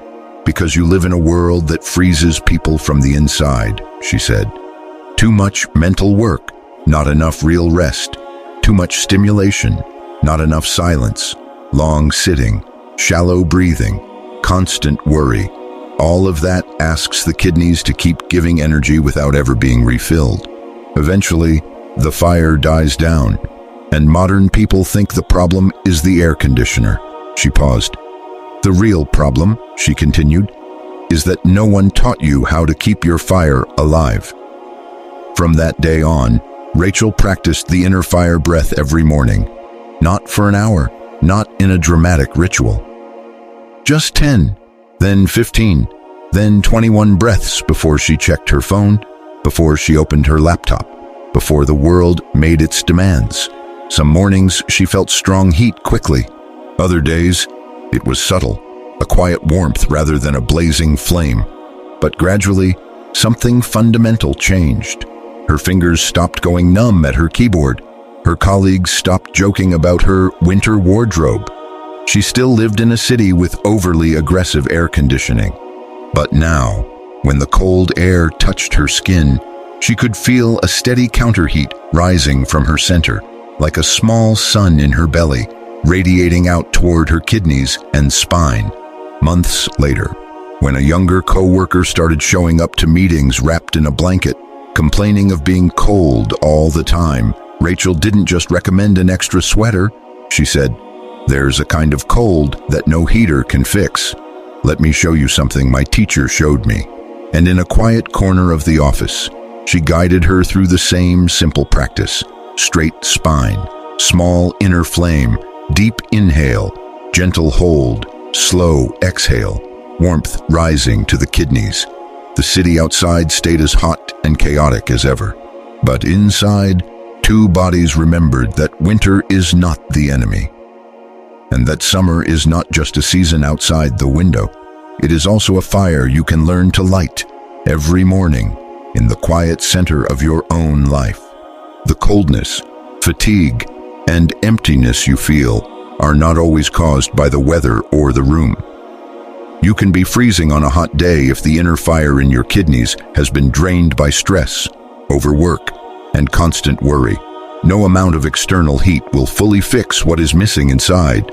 [SPEAKER 1] Because you live in a world that freezes people from the inside, she said. Too much mental work, not enough real rest. Too much stimulation, not enough silence. Long sitting, shallow breathing, constant worry. All of that asks the kidneys to keep giving energy without ever being refilled. Eventually, the fire dies down, and modern people think the problem is the air conditioner. She paused. The real problem, she continued, is that no one taught you how to keep your fire alive. From that day on, Rachel practiced the inner fire breath every morning. Not for an hour, not in a dramatic ritual. Just 10, then 15, then 21 breaths before she checked her phone, before she opened her laptop, before the world made its demands. Some mornings she felt strong heat quickly. Other days, it was subtle, a quiet warmth rather than a blazing flame. But gradually, something fundamental changed. Her fingers stopped going numb at her keyboard. Her colleagues stopped joking about her winter wardrobe. She still lived in a city with overly aggressive air conditioning. But now, when the cold air touched her skin, she could feel a steady counterheat rising from her center, like a small sun in her belly, radiating out toward her kidneys and spine. Months later, when a younger co-worker started showing up to meetings wrapped in a blanket, complaining of being cold all the time, Rachel didn't just recommend an extra sweater. She said, "There's a kind of cold that no heater can fix. Let me show you something my teacher showed me." And in a quiet corner of the office, she guided her through the same simple practice. Straight spine, small inner flame, deep inhale, gentle hold, slow exhale, warmth rising to the kidneys. The city outside stayed as hot and chaotic as ever. But inside, two bodies remembered that winter is not the enemy, and that summer is not just a season outside the window. It is also a fire you can learn to light every morning in the quiet center of your own life. The coldness, fatigue, and emptiness you feel are not always caused by the weather or the room. You can be freezing on a hot day if the inner fire in your kidneys has been drained by stress, overwork, and constant worry. No amount of external heat will fully fix what is missing inside.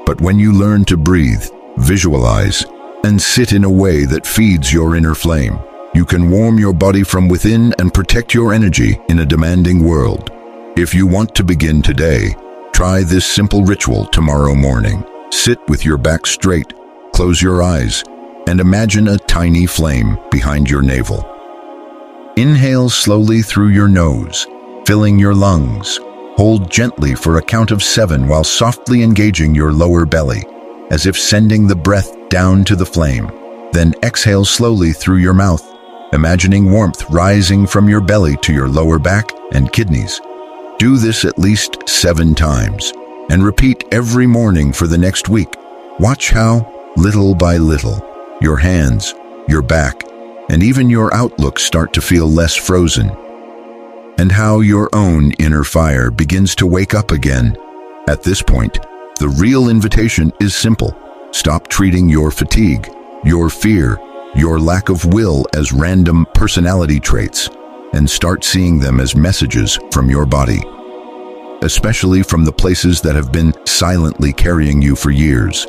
[SPEAKER 1] But when you learn to breathe, visualize, and sit in a way that feeds your inner flame, you can warm your body from within and protect your energy in a demanding world. If you want to begin today, try this simple ritual tomorrow morning. Sit with your back straight, close your eyes, and imagine a tiny flame behind your navel. Inhale slowly through your nose, filling your lungs. Hold gently for a count of 7 while softly engaging your lower belly, as if sending the breath down to the flame. Then exhale slowly through your mouth, imagining warmth rising from your belly to your lower back and kidneys. Do this at least 7 times, and repeat every morning for the next week. Watch how, little by little, your hands, your back, and even your outlook start to feel less frozen, and how your own inner fire begins to wake up again. At this point, the real invitation is simple. Stop treating your fatigue, your fear, your lack of will as random personality traits, and start seeing them as messages from your body, especially from the places that have been silently carrying you for years.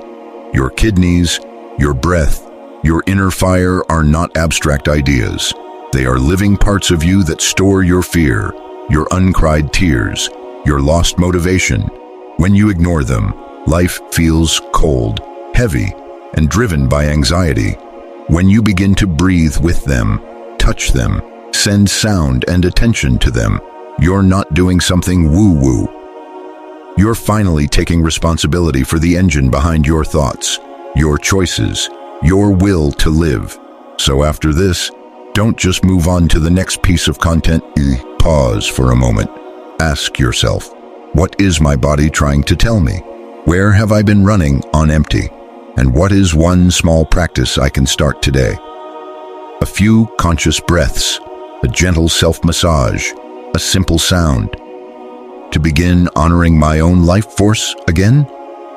[SPEAKER 1] Your kidneys, your breath, your inner fire are not abstract ideas. They are living parts of you that store your fear, your uncried tears, your lost motivation. When you ignore them, Life feels cold, heavy, and driven by anxiety. When you begin to breathe with them, touch them, send sound and attention to them, you're not doing something woo-woo. You're finally taking responsibility for the engine behind your thoughts, your choices, your will to live. So after this, don't just move on to the next piece of content. Pause for a moment. Ask yourself, what is my body trying to tell me? Where have I been running on empty? And what is one small practice I can start today? A few conscious breaths, a gentle self-massage, a simple sound. To begin honoring my own life force again?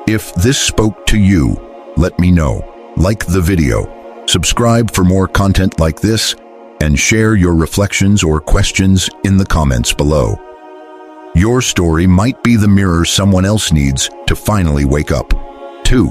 [SPEAKER 1] If this spoke to you, let me know. Like the video, subscribe for more content like this, and share your reflections or questions in the comments below. Your story might be the mirror someone else needs to finally wake up. 2.